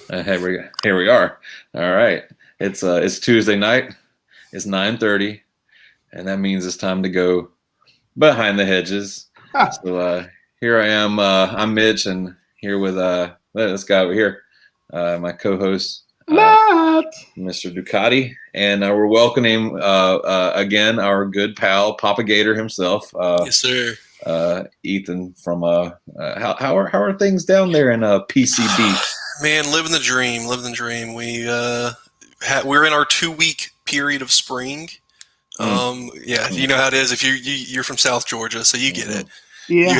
Here we are. All right. It's Tuesday night. It's 9:30, and that means it's time to go behind the hedges. So here I am. I'm Mitch, and here with this guy over here, my co-host Matt, Mr. Ducati, and we're welcoming again our good pal Papa Gator himself. Yes, sir. Ethan from how are things down there in PCB? Man, living the dream. We're in our 2-week period of spring. You know how it is. If you're from South Georgia, so you get it. Yeah. You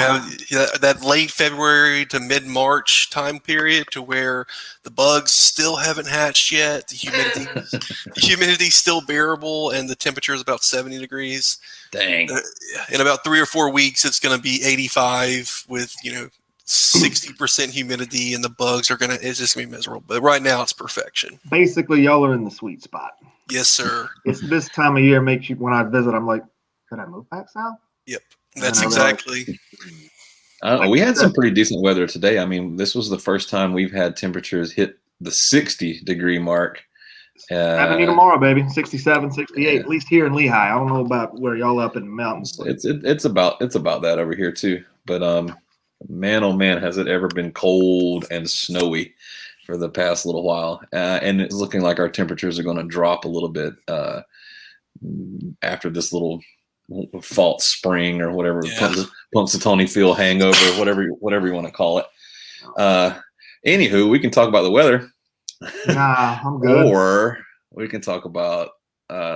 have that late February to mid-March time period to where the bugs still haven't hatched yet. The humidity's still bearable, and the temperature is about 70 degrees. Dang. In about 3 or 4 weeks, it's going to be 85 with 60% humidity, and the bugs it's just going to be miserable. But right now, it's perfection. Basically, y'all are in the sweet spot. Yes, sir. It's this time of year makes you, when I visit, I'm like, could I move back south? Yep. That's exactly. We had some pretty decent weather today. I mean, this was the first time we've had temperatures hit the 60-degree mark. 70 tomorrow, baby. 67, 68, at least here in Lehigh. I don't know about where y'all up in the mountains. It's about that over here too. But man, oh man, has it ever been cold and snowy for the past little while. And it's looking like our temperatures are going to drop a little bit after this little false spring or whatever, Punxsutawney Phil hangover, whatever you want to call it. Anywho, we can talk about the weather. Nah, I'm good. Or we can talk about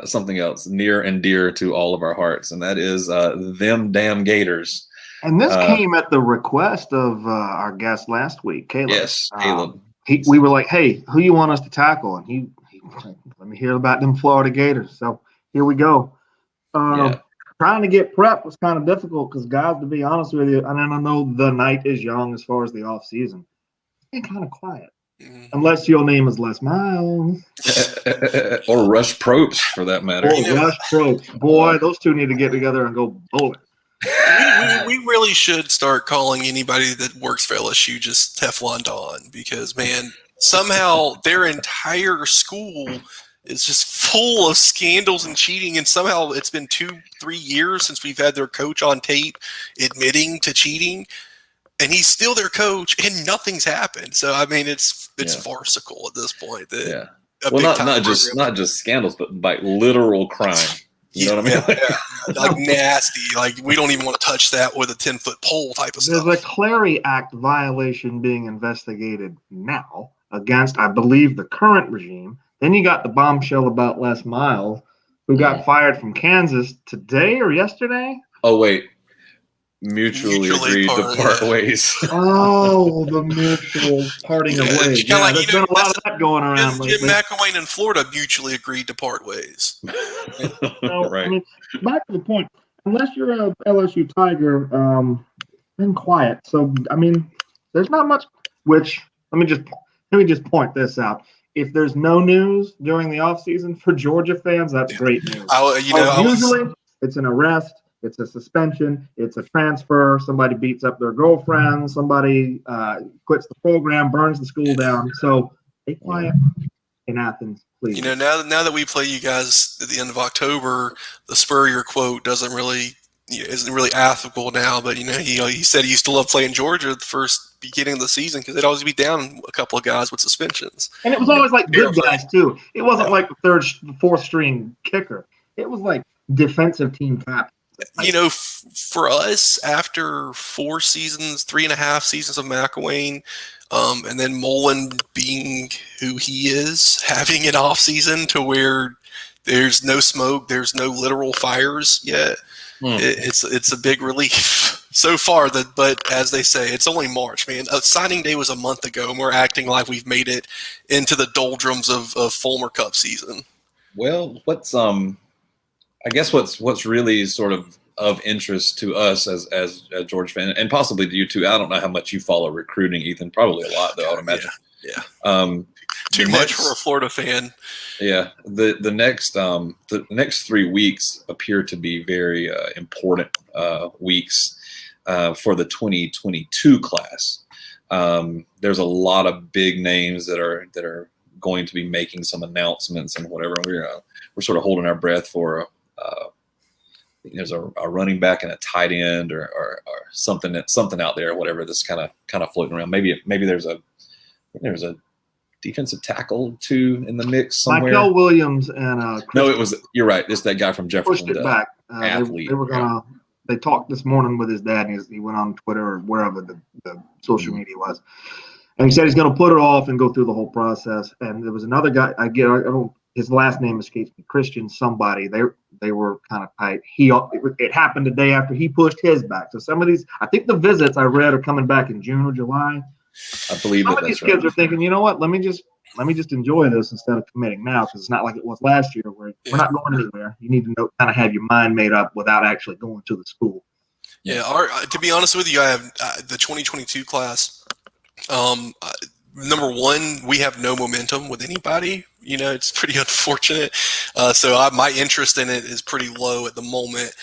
something else near and dear to all of our hearts, and that is them damn Gators. And this came at the request of our guest last week, Caleb. Yes, Caleb. We were like, hey, who you want us to tackle? And he let me hear about them Florida Gators. So here we go. Trying to get prep was kind of difficult because, guys, to be honest with you, and I know the night is young as far as the off season. It's been kind of quiet. Unless your name is Les Miles. Or Rush Probst, for that matter. Rush Probst. Boy, those two need to get together and go bowling. We really should start calling anybody that works for LSU just Teflon Don, because, man, somehow their entire school is just full of scandals and cheating, and somehow it's been 2-3 years since we've had their coach on tape admitting to cheating. And he's still their coach, and nothing's happened. So I mean, it's farcical at this point. Not just scandals, but by literal crime. You know what I mean? Like nasty. Like we don't even want to touch that with a 10-foot pole type of stuff. There's a Clary Act violation being investigated now against, I believe, the current regime. Then you got the bombshell about Les Miles, who got fired from Kansas today or yesterday. Oh wait. Mutually agreed to part ways. Oh, the mutual parting of ways. There's been a lot of that going around lately. Jim McElwain and Florida mutually agreed to part ways. Right. I mean, back to the point. Unless you're a LSU Tiger, been quiet. So I mean, there's not much. Which let me just point this out. If there's no news during the offseason for Georgia fans, that's great news. Usually, it's an arrest. It's a suspension. It's a transfer. Somebody beats up their girlfriend. Somebody quits the program, burns the school down. So stay quiet in Athens, please. Now that we play you guys at the end of October, the Spurrier quote isn't really applicable now. But he said he used to love playing Georgia at the first beginning of the season because they'd always be down a couple of guys with suspensions. And it was always like good guys too. It wasn't like the third, fourth string kicker. It was like defensive team captain. For us, after 4 seasons, 3.5 seasons of McElwain, and then Mullen being who he is, having an off season to where there's no smoke, there's no literal fires yet, it's a big relief so far. But as they say, it's only March, man. Signing day was a month ago, and we're acting like we've made it into the doldrums of Fulmer Cup season. Well, I guess what's really sort of interest to us as a Georgia fan, and possibly to you too. I don't know how much you follow recruiting, Ethan. Probably a lot, though. I would imagine. Yeah. Too much for a Florida fan. Yeah. The next 3 weeks appear to be very important weeks for the 2022 class. There's a lot of big names that are going to be making some announcements and whatever. We're sort of holding our breath for there's a running back and a tight end or something out there, whatever, that's kind of floating around. Maybe there's a defensive tackle too in the mix somewhere. Michael Williams and you're right. It's that guy from Jefferson. Pushed it back. Athlete. They were gonna. They talked this morning with his dad, and he went on Twitter or wherever the social media was, and he said he's going to put it off and go through the whole process. And there was another guy. I don't. His last name escapes me. Christian somebody. They were kind of tight. It happened the day after he pushed his back. So some of these, I think the visits I read are coming back in June or July. I believe some of these kids are thinking, you know what? Let me just enjoy this instead of committing now, because it's not like it was last year where we're not going anywhere. You need to kind of have your mind made up without actually going to the school. Yeah, to be honest with you, I have the 2022 class. Number one, we have no momentum with anybody. It's pretty unfortunate. So my interest in it is pretty low at the moment.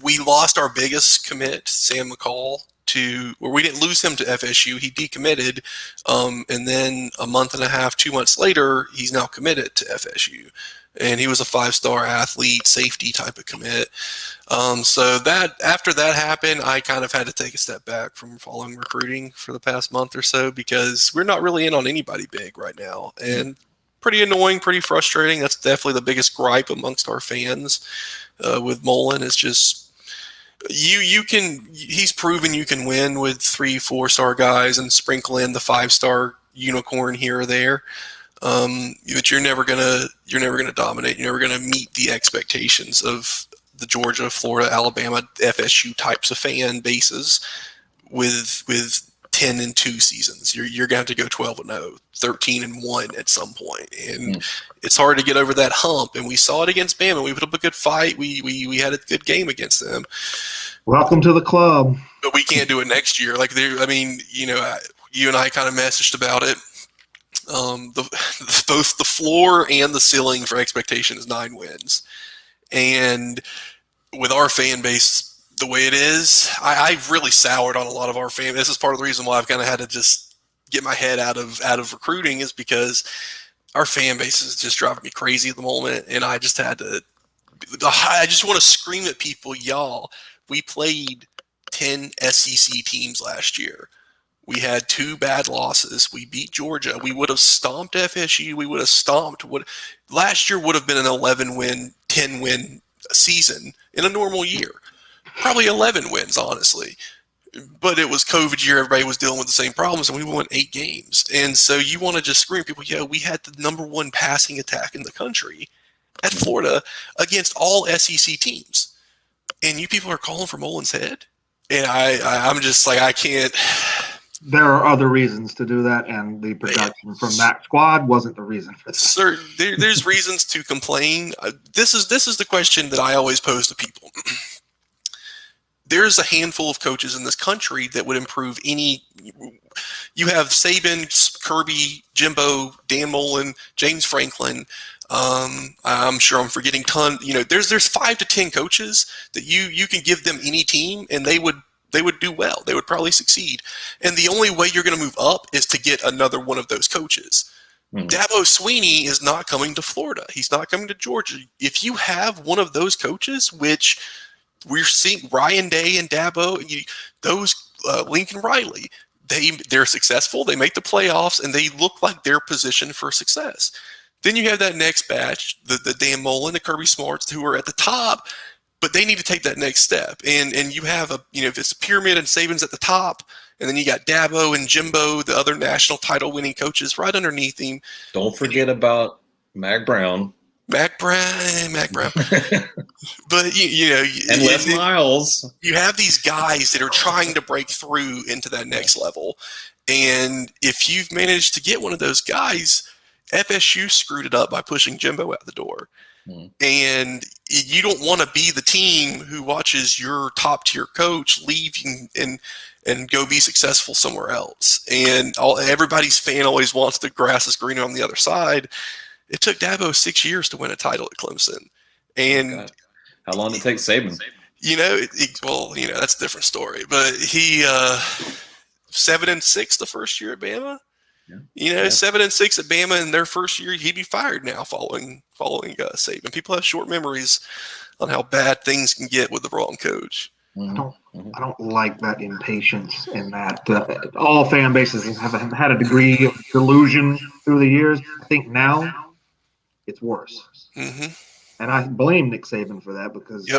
We lost our biggest commit, Sam McCall, we didn't lose him to FSU. He decommitted, and then a month and a half, 2 months later, he's now committed to FSU. And he was a 5-star athlete, safety type of commit. So after that happened, I kind of had to take a step back from following recruiting for the past month or so, because we're not really in on anybody big right now. And pretty annoying, pretty frustrating. That's definitely the biggest gripe amongst our fans with Mullen, is just he's proven you can win with 3-4-star guys and sprinkle in the 5-star unicorn here or there. But you're never gonna dominate. You're never gonna meet the expectations of the Georgia, Florida, Alabama, FSU types of fan bases with 10-2 seasons. You're gonna have to go 12-0, 13-1 at some point, and it's hard to get over that hump. And we saw it against Bama. We put up a good fight. We had a good game against them. Welcome to the club. But we can't do it next year. You and I kind of messaged about it. Both the floor and the ceiling for expectation is 9 wins. And with our fan base the way it is, I've really soured on a lot of our fan. This is part of the reason why I've kind of had to just get my head out of recruiting, is because our fan base is just driving me crazy at the moment. And I just want to scream at people, y'all. We played 10 SEC teams last year. We had 2 bad losses. We beat Georgia. We would have stomped FSU. We would have stomped last year would have been an 11-win, 10-win season in a normal year. Probably 11 wins, honestly. But it was COVID year. Everybody was dealing with the same problems, and we won 8 games. And so you want to just scream at people, we had the number 1 passing attack in the country at Florida against all SEC teams. And you people are calling for Mullen's head? And I'm just like, I can't. There are other reasons to do that, and the production from that squad wasn't the reason for that. Sir, there's reasons to complain. This is the question that I always pose to people. There's a handful of coaches in this country that would improve any. You have Saban, Kirby, Jimbo, Dan Mullen, James Franklin. I'm sure I'm forgetting there's 5 to 10 coaches that you can give them any team, and they would do well. They would probably succeed. And the only way you're going to move up is to get another one of those coaches. Dabo Swinney is not coming to Florida. He's not coming to Georgia. If you have one of those coaches, which we're seeing Ryan Day and Dabo, Lincoln Riley, they're successful. They make the playoffs, and they look like they're positioned for success. Then you have that next batch, the Dan Mullen, the Kirby Smarts, who are at the top, but they need to take that next step. And you have if it's a pyramid and Saban's at the top, and then you got Dabo and Jimbo, the other national title winning coaches right underneath him. Don't forget about Mac Brown. Mac Brown. But and Les Miles. You have these guys that are trying to break through into that next level. And if you've managed to get one of those guys, FSU screwed it up by pushing Jimbo out the door. And you don't want to be the team who watches your top tier coach leave and go be successful somewhere else. And everybody's fan always wants the grass is greener on the other side. It took Dabo 6 years to win a title at Clemson. And how long did it take Saban? That's a different story. But 7-6 the first year at Bama. Yeah. 7-6 at Bama in their first year, he'd be fired now following Saban. People have short memories on how bad things can get with the wrong coach. I don't like that impatience and that all fan bases have had a degree of delusion through the years. I think now it's worse. Mm-hmm. And I blame Nick Saban for that because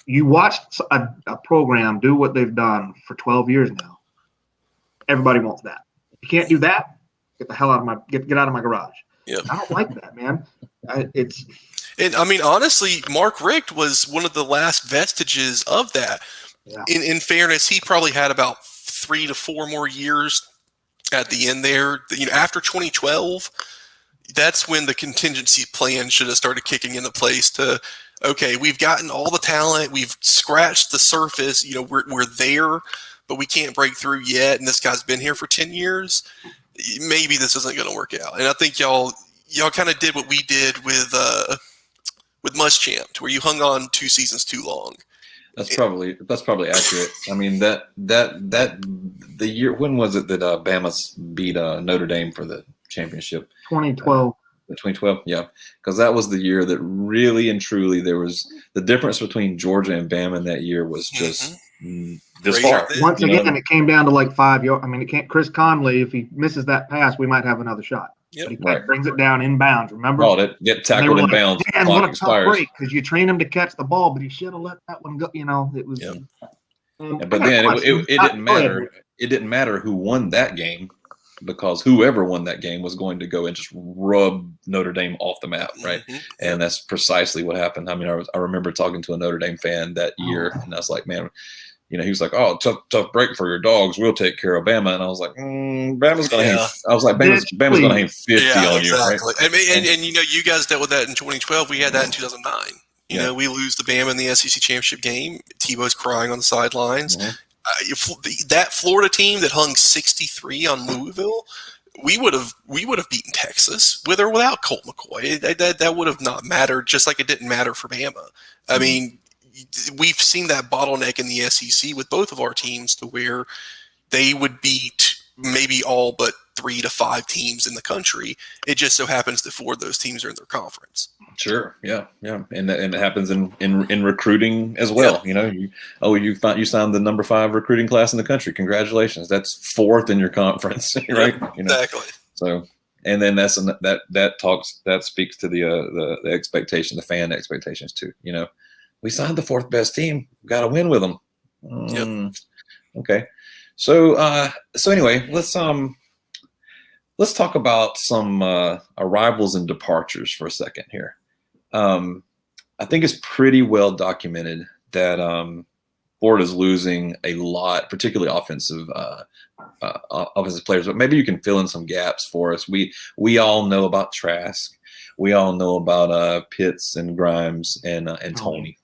you watched a program do what they've done for 12 years now. Everybody wants that. You can't do that. Get the hell out of my get out of my garage. Yep. I don't like that, man. And I mean, honestly, Mark Richt was one of the last vestiges of that. Yeah. In fairness, he probably had about 3 to 4 more years at the end there. After 2012, that's when the contingency plan should have started kicking into place to, okay, we've gotten all the talent, we've scratched the surface, we're there, but we can't break through yet, and this guy's been here for 10 years. Maybe this isn't going to work out. And I think y'all kind of did what we did with Muschamp, to where you hung on 2 seasons too long. That's probably accurate. I mean, that the year, when was it that Bama beat Notre Dame for the championship? 2012. 2012, yeah, because that was the year that really and truly there was the difference between Georgia and Bama in that year was just this far. Once again, it came down to like 5 yards. I mean, it can't. Chris Conley, if he misses that pass, we might have another shot. Yep. But he brings it down in bounds. Remember? Get tackled in bounds. Man, what a tough break, because you train him to catch the ball, but he should have let that one go. It was. Yep. But then it didn't matter. It didn't matter who won that game, because whoever won that game was going to go and just rub Notre Dame off the map, right? Mm-hmm. And that's precisely what happened. I mean, I remember talking to a Notre Dame fan that year, and I was like, man, he was like, oh, tough break for your dogs. We'll take care of Bama. And I was like, Bama's going to hang. I was like, Bama's going to hang 50 on you, right? And you guys dealt with that in 2012. We had that in 2009. We lose the Bama in the SEC championship game. Tebow's crying on the sidelines. Mm-hmm. That Florida team that hung 63 on Louisville, we would have beaten Texas with or without Colt McCoy. That would have not mattered, just like it didn't matter for Bama. Mm-hmm. I mean, we've seen that bottleneck in the SEC with both of our teams, to where they would beat maybe all but 3 to 5 teams in the country. It just so happens that 4 of those teams are in their conference. Sure. Yeah. And it happens in recruiting as well. Yeah. You signed the number 5 recruiting class in the country. Congratulations. That's 4th in your conference, right? Exactly. So, and then that speaks to the expectation, the fan expectations too. We signed the 4th best team. Got to win with them. Yep. Okay. So anyway, let's talk about some arrivals and departures for a second here. I think it's pretty well documented that Florida's losing a lot, particularly offensive players. But maybe you can fill in some gaps for us. We all know about Trask. We all know about Pitts and Grimes and Tony.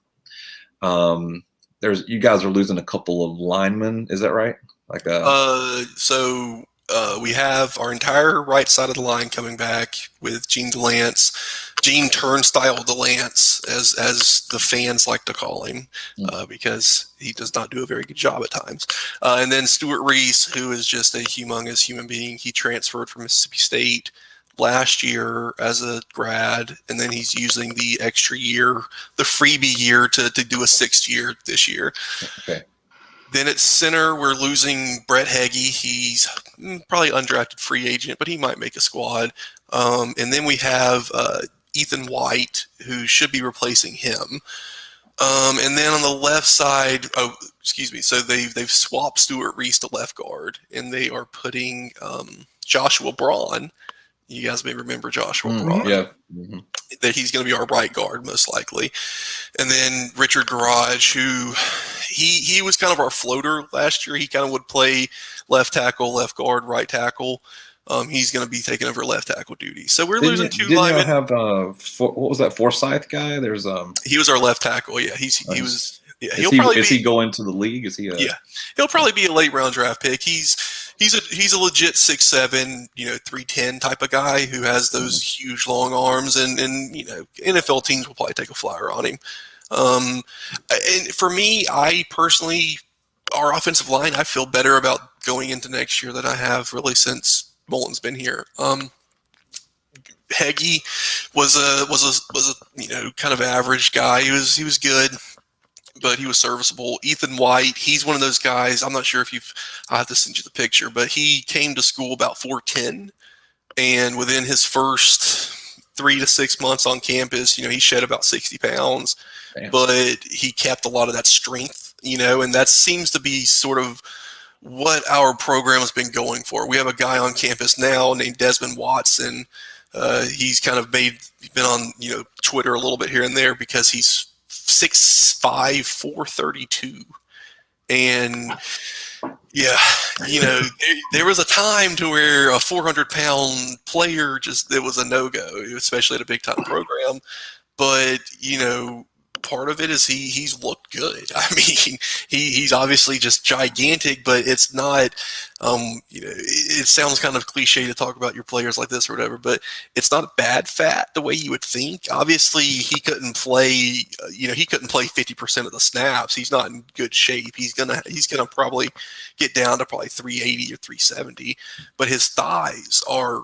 You guys are losing a couple of linemen. Is that right? We have our entire right side of the line coming back with Gene Turnstile DeLance, as the fans like to call him, because he does not do a very good job at times. And then Stuart Reese, who is just a humongous human being. He transferred from Mississippi State last year as a grad, and then he's using the extra year, the freebie year, to do a 6th year this year. Okay. Then at center, we're losing Brett Heggie. He's probably undrafted free agent, but he might make a squad. And then we have Ethan White, who should be replacing him. And then on the left side, so they've swapped Stuart Reese to left guard, and they are putting Joshua Braun. You guys may remember Joshua Braun. Yeah. Mm-hmm. That he's going to be our right guard most likely. And then Richard Garage, who he was kind of our floater last year. He kind of would play left tackle, left guard, right tackle. He's going to be taking over left tackle duty. So we're losing 2 linemen. Didn't you have what was that Forsyth guy? There's he was our left tackle. Yeah, he was. Yeah, is he going to the league? Is he? He'll probably be a late round draft pick. He's a legit 6'7", 310 type of guy who has those huge long arms, and NFL teams will probably take a flyer on him. And for me, I personally, our offensive line, I feel better about going into next year that I have really since Mullen's been here. Heggie was a kind of average guy. He was good, but he was serviceable. Ethan White, he's one of those guys. I'm not sure if I'll have to send you the picture, but he came to school about 4'10", and within his first 3 to 6 months on campus, he shed about 60 pounds. Damn. But he kept a lot of that strength, and that seems to be sort of what our program has been going for. We have a guy on campus now named Desmond Watson. He's kind of been on Twitter a little bit here and there because he's 6'5", 432, and yeah, there was a time to where a 400-pound player it was a no-go, especially at a big-time program. But part of it is he's looked good. I mean, he's obviously just gigantic, but it's not. It sounds kind of cliche to talk about your players like this or whatever, but it's not bad fat the way you would think. Obviously, he couldn't play. He couldn't play 50% of the snaps. He's not in good shape. He's gonna probably get down to probably 380 or 370, but his thighs are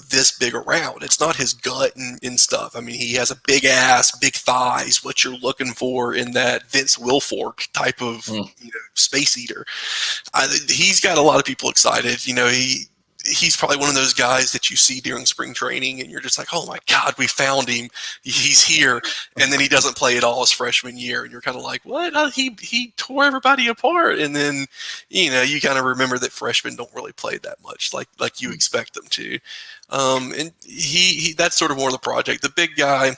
this big around. It's not his gut and stuff. I mean, he has a big ass, big thighs, what you're looking for in that Vince Wilfork type of space eater. He's got a lot of people excited. He's probably one of those guys that you see during spring training and you're just like, oh my God, we found him. He's here. And then he doesn't play at all his freshman year. And you're kind of like, what? He tore everybody apart. And then, you kind of remember that freshmen don't really play that much like you expect them to. And he that's sort of more of the project. The big guy,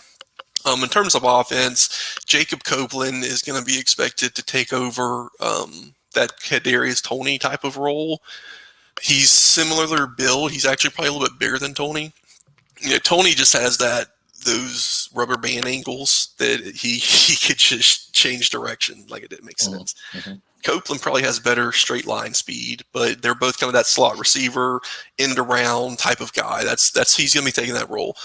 in terms of offense, Jacob Copeland is going to be expected to take over that Kadarius Toney type of role. He's similar build. He's actually probably a little bit bigger than Toney. Toney just has those rubber band ankles that he could just change direction. Like, it didn't make sense. Mm-hmm. Copeland probably has better straight line speed, but they're both kind of that slot receiver, end around type of guy. He's going to be taking that role.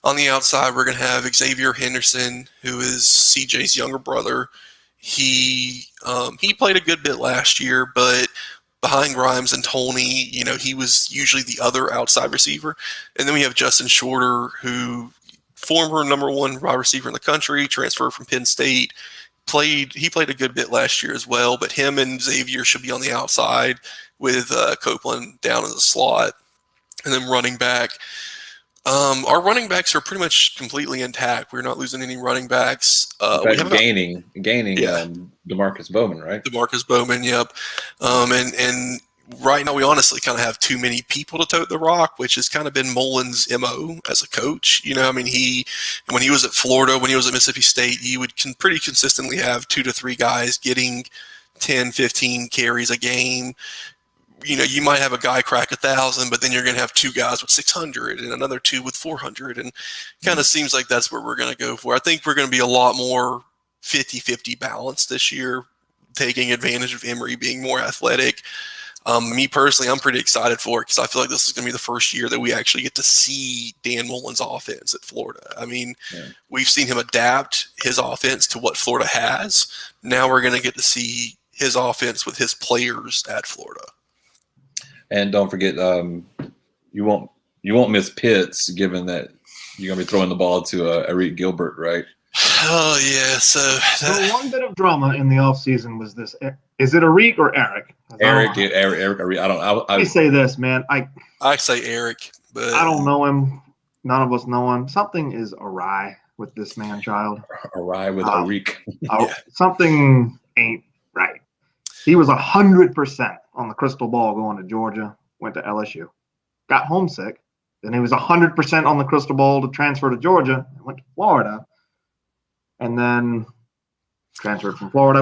On the outside, we're going to have Xavier Henderson, who is CJ's younger brother. He played a good bit last year, but behind Grimes and Toney, he was usually the other outside receiver. And then we have Justin Shorter, who former number 1 wide receiver in the country, transferred from Penn State. He played a good bit last year as well, but him and Xavier should be on the outside with Copeland down in the slot. And then running back. Our running backs are pretty much completely intact. We're not losing any running backs. We have gaining DeMarcus Bowman, right? DeMarcus Bowman, yep. And right now we honestly kind of have too many people to tote the rock, which has kind of been Mullen's MO as a coach. When he was at Florida, when he was at Mississippi State, he would pretty consistently have 2 to 3 guys getting 10, 15 carries a game. You might have a guy crack 1,000, but then you're going to have 2 guys with 600 and another 2 with 400. And kind of seems like that's where we're going to go for. I think we're going to be a lot more 50-50 balanced this year, taking advantage of Emory being more athletic. Me personally, I'm pretty excited for it because I feel like this is going to be the first year that we actually get to see Dan Mullen's offense at Florida. I mean, We've seen him adapt his offense to what Florida has. Now we're going to get to see his offense with his players at Florida. And don't forget, you won't miss Pitts, given that you're gonna be throwing the ball to Eric Gilbert, right? Oh yeah. So one bit of drama in the offseason was this: is it Eric or Eric? Eric. I don't. Let me say this, man. I say Eric, but I don't know him. None of us know him. Something is awry with this man-child. Awry with Eric. Something ain't right. He was 100% on the crystal ball going to Georgia, went to LSU, got homesick. Then he was 100% on the crystal ball to transfer to Georgia, went to Florida, and then transferred from Florida.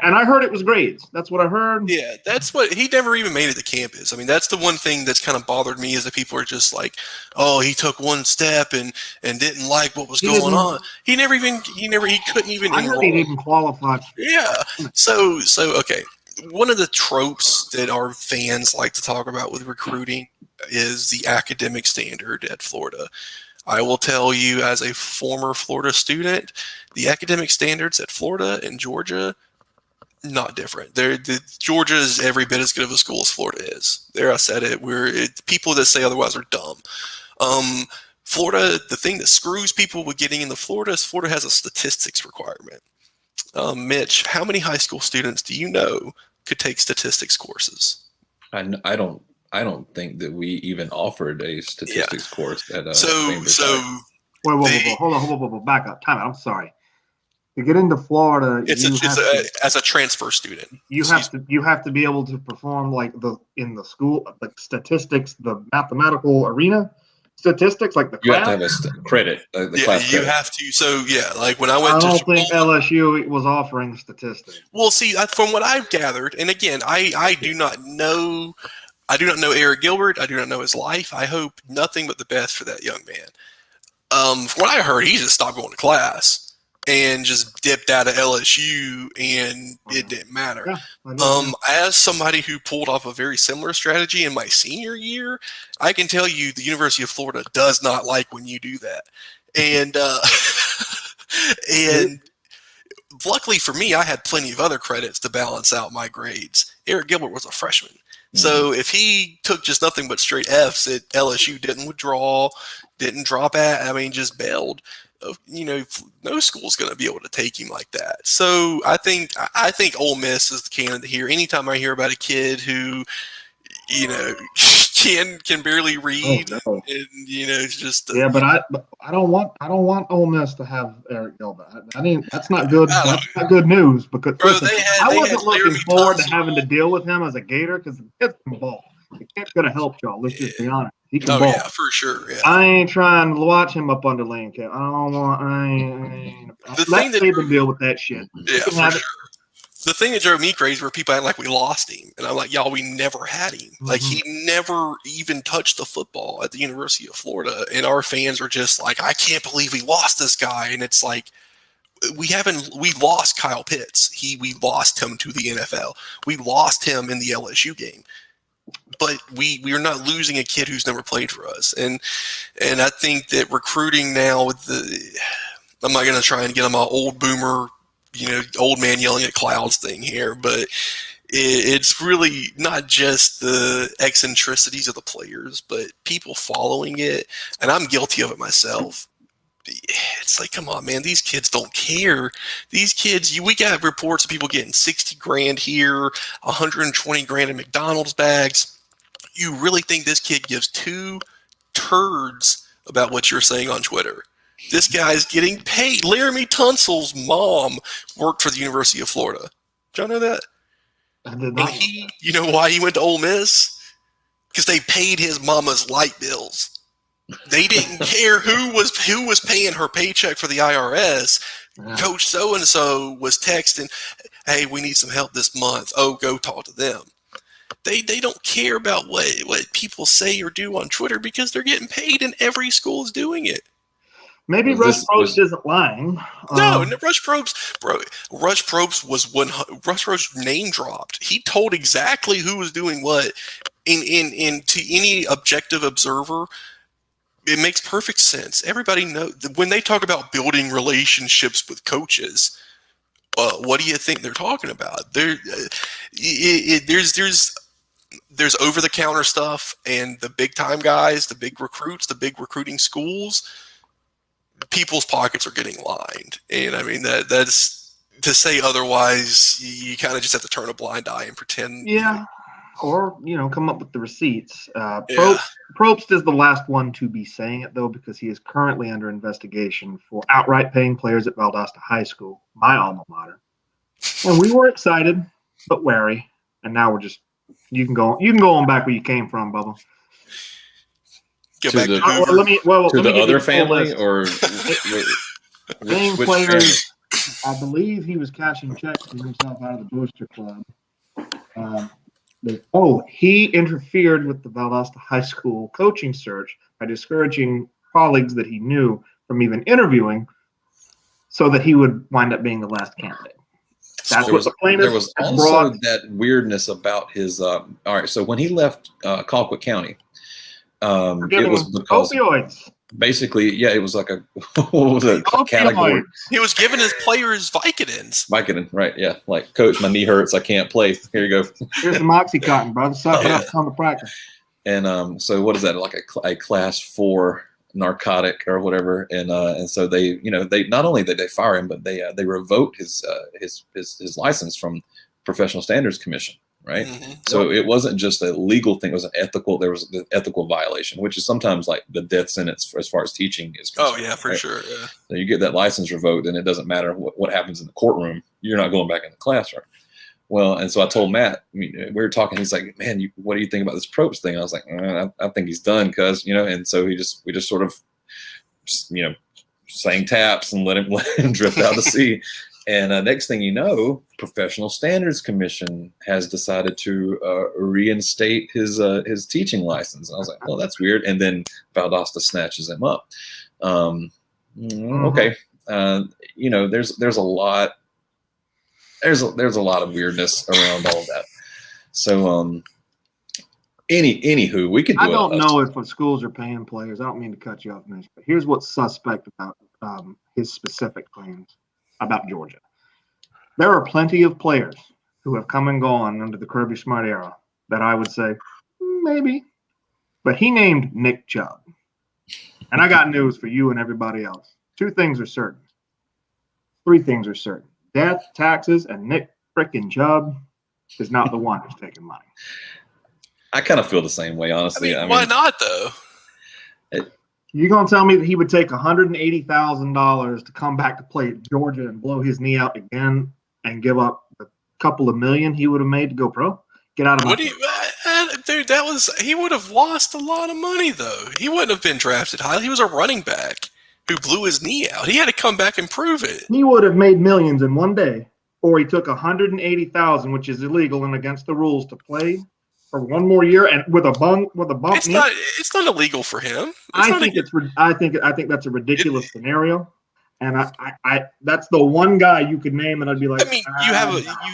And I heard it was grades. That's what I heard. Yeah, that's what he never even made it to campus. I mean, that's the one thing that's kind of bothered me is that people are just like, oh, he took one step and didn't like what was going on. He couldn't even I heard he didn't even qualify. Yeah. So okay. One of the tropes that our fans like to talk about with recruiting is the academic standard at Florida. I will tell you, as a former Florida student, the academic standards at Florida and Georgia, not different. Georgia is every bit as good of a school as Florida is. There, I said it. People that say otherwise are dumb. Florida, the thing that screws people with getting into Florida is Florida has a statistics requirement. Mitch, how many high school students do you know could take statistics courses? I don't think that we even offered a statistics course at Wait, hold on, back up, time out. I'm sorry. To get into Florida, as a transfer student, you have to be able to perform in the school, like statistics, the mathematical arena statistics, like the you class. have to have a credit. The class you credit. have to. So like when I went, I don't think LSU was offering statistics. Well, see, from what I've gathered, and again, I do not know. I do not know Eric Gilbert. I do not know his life. I hope nothing but the best for that young man. From what I heard, he just stopped going to class and just dipped out of LSU, and it didn't matter. Yeah, as somebody who pulled off a very similar strategy in my senior year, I can tell you the University of Florida does not like when you do that. And and luckily for me, I had plenty of other credits to balance out my grades. Eric Gilbert was a freshman. So if he took just nothing but straight Fs at LSU, didn't withdraw, didn't drop just bailed, no school's going to be able to take him like that. So I think Ole Miss is the candidate here. Anytime I hear about a kid who, can barely read, and it's just but I don't want Ole Miss to have Eric Gilbert. I mean, that's not good. That's not good news because I wasn't looking forward to having to deal with him as a Gator because the kid can ball. The kid's gonna help y'all. Let's just be honest. He can ball. Yeah, for sure. Yeah. I ain't trying to watch him up under lane cap. I don't want. I ain't. Let Saban deal with that shit. Yeah, for sure. The thing that drove me crazy were people acting like we lost him. And I'm like, y'all, we never had him. Like, he never even touched the football at the University of Florida. And our fans are just like, I can't believe we lost this guy. And it's like, we lost Kyle Pitts. We lost him to the NFL. We lost him in the LSU game. But we are not losing a kid who's never played for us. And I think that recruiting now with I'm not going to try and get on my old boomer, old man yelling at clouds thing here, but it's really not just the eccentricities of the players, but people following it. And I'm guilty of it myself. It's like, come on, man, these kids don't care. These kids, we got reports of people getting 60 grand here, 120 grand in McDonald's bags. You really think this kid gives two turds about what you're saying on Twitter? This guy's getting paid. Laramie Tunsil's mom worked for the University of Florida. Did y'all know that? I did not. And you know why he went to Ole Miss? Because they paid his mama's light bills. They didn't care who was paying her paycheck for the IRS. Yeah. Coach so-and-so was texting, hey, we need some help this month. Oh, go talk to them. They don't care about what people say or do on Twitter because they're getting paid and every school is doing it. Maybe Rush Probst isn't lying. No, Rush Probst was when Rush Probst name dropped. He told exactly who was doing what. In to any objective observer, it makes perfect sense. Everybody knows when they talk about building relationships with coaches. What do you think they're talking about? There's over the counter stuff and the big time guys, the big recruits, the big recruiting schools. People's pockets are getting lined, and I mean that's to say otherwise. You kind of just have to turn a blind eye and pretend. Yeah, or come up with the receipts. Probst is the last one to be saying it though, because he is currently under investigation for outright paying players at Valdosta High School, my alma mater. And we were excited but wary, and now we're just you can go on back where you came from, Bubba. Go back to the other family or paying players. I believe he was cashing checks for himself out of the Booster Club. He interfered with the Valdosta High School coaching search by discouraging colleagues that he knew from even interviewing, so that he would wind up being the last candidate. That's what the plaintiff. There was also that weirdness about his. All right, so when he left Colquitt County. It was because opioids. basically, yeah, it was like a what was it, category? He was giving his players Vicodins. Vicodin, right? Yeah, like, coach, my knee hurts, I can't play. Here you go. Here's some OxyContin, brother. Suck it up, come to practice. And so what is that, like a class 4 narcotic or whatever? And so they not only did they fire him, but they revoked his license from Professional Standards Commission. Right. Mm-hmm. So it wasn't just a legal thing. It was there was an ethical violation, which is sometimes like the death sentence as far as teaching is concerned. Oh, yeah, for sure. Yeah. So you get that license revoked, and it doesn't matter what happens in the courtroom. You're not going back in the classroom. Well, and so I told Matt, we were talking, he's like, man, what do you think about this Probst thing? I was like, I think he's done, cuz, and so we just sort of, sang taps and let him drift out to sea. And next thing you know, Professional Standards Commission has decided to reinstate his teaching license. And I was like, well, that's weird. And then Valdosta snatches him up. Okay, there's a lot. There's a lot of weirdness around all of that. So anywho, we could. I don't know if the schools are paying players. I don't mean to cut you off, Mitch, but here's what's suspect about his specific claims about Georgia. There are plenty of players who have come and gone under the Kirby Smart era that I would say maybe, but he named Nick Chubb, and I got news for you and everybody else. 2 things are certain. 3 things are certain. Death, taxes, and Nick frickin' Chubb is not the one who's taking money. I kind of feel the same way, honestly. Why not, though? You're going to tell me that he would take $180,000 to come back to play at Georgia and blow his knee out again and give up a couple of million he would have made to go pro? Get out of my dude, he would have lost a lot of money, though. He wouldn't have been drafted high. He was a running back who blew his knee out. He had to come back and prove it. He would have made millions in one day, or he took $180,000, which is illegal and against the rules, to play for one more year and with a bump. It's not illegal for him. I think that's a ridiculous scenario, and I that's the one guy you could name, and I'd be like, you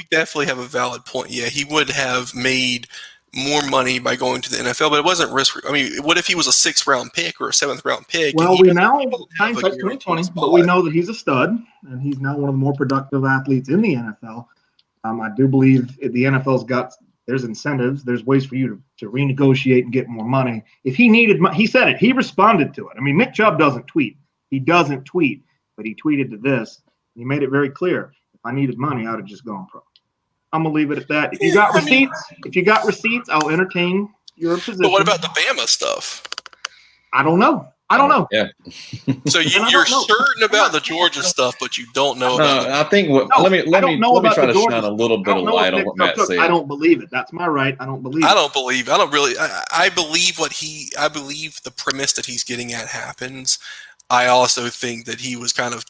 definitely have a valid point. Yeah, he would have made more money by going to the NFL, but it wasn't risk. I mean, what if he was a 6th round pick or a 7th round pick? Well, we now hindsight's 2020, but we know that he's a stud, and he's now one of the more productive athletes in the NFL. I do believe the NFL's got. There's incentives. There's ways for you to renegotiate and get more money. If he needed money, he said it. He responded to it. I mean, Nick Chubb doesn't tweet. He doesn't tweet, but he tweeted to this. He made it very clear. If I needed money, I would have just gone pro. I'm gonna leave it at that. If you got receipts, I'll entertain your position. But what about the Bama stuff? I don't know. Yeah. So you're certain about the Georgia stuff, but you don't know about I think let me try to shine a little bit of light on what Matt said. I don't believe it. That's my right. I don't believe it. I believe the premise that he's getting at happens. I also think that he was kind of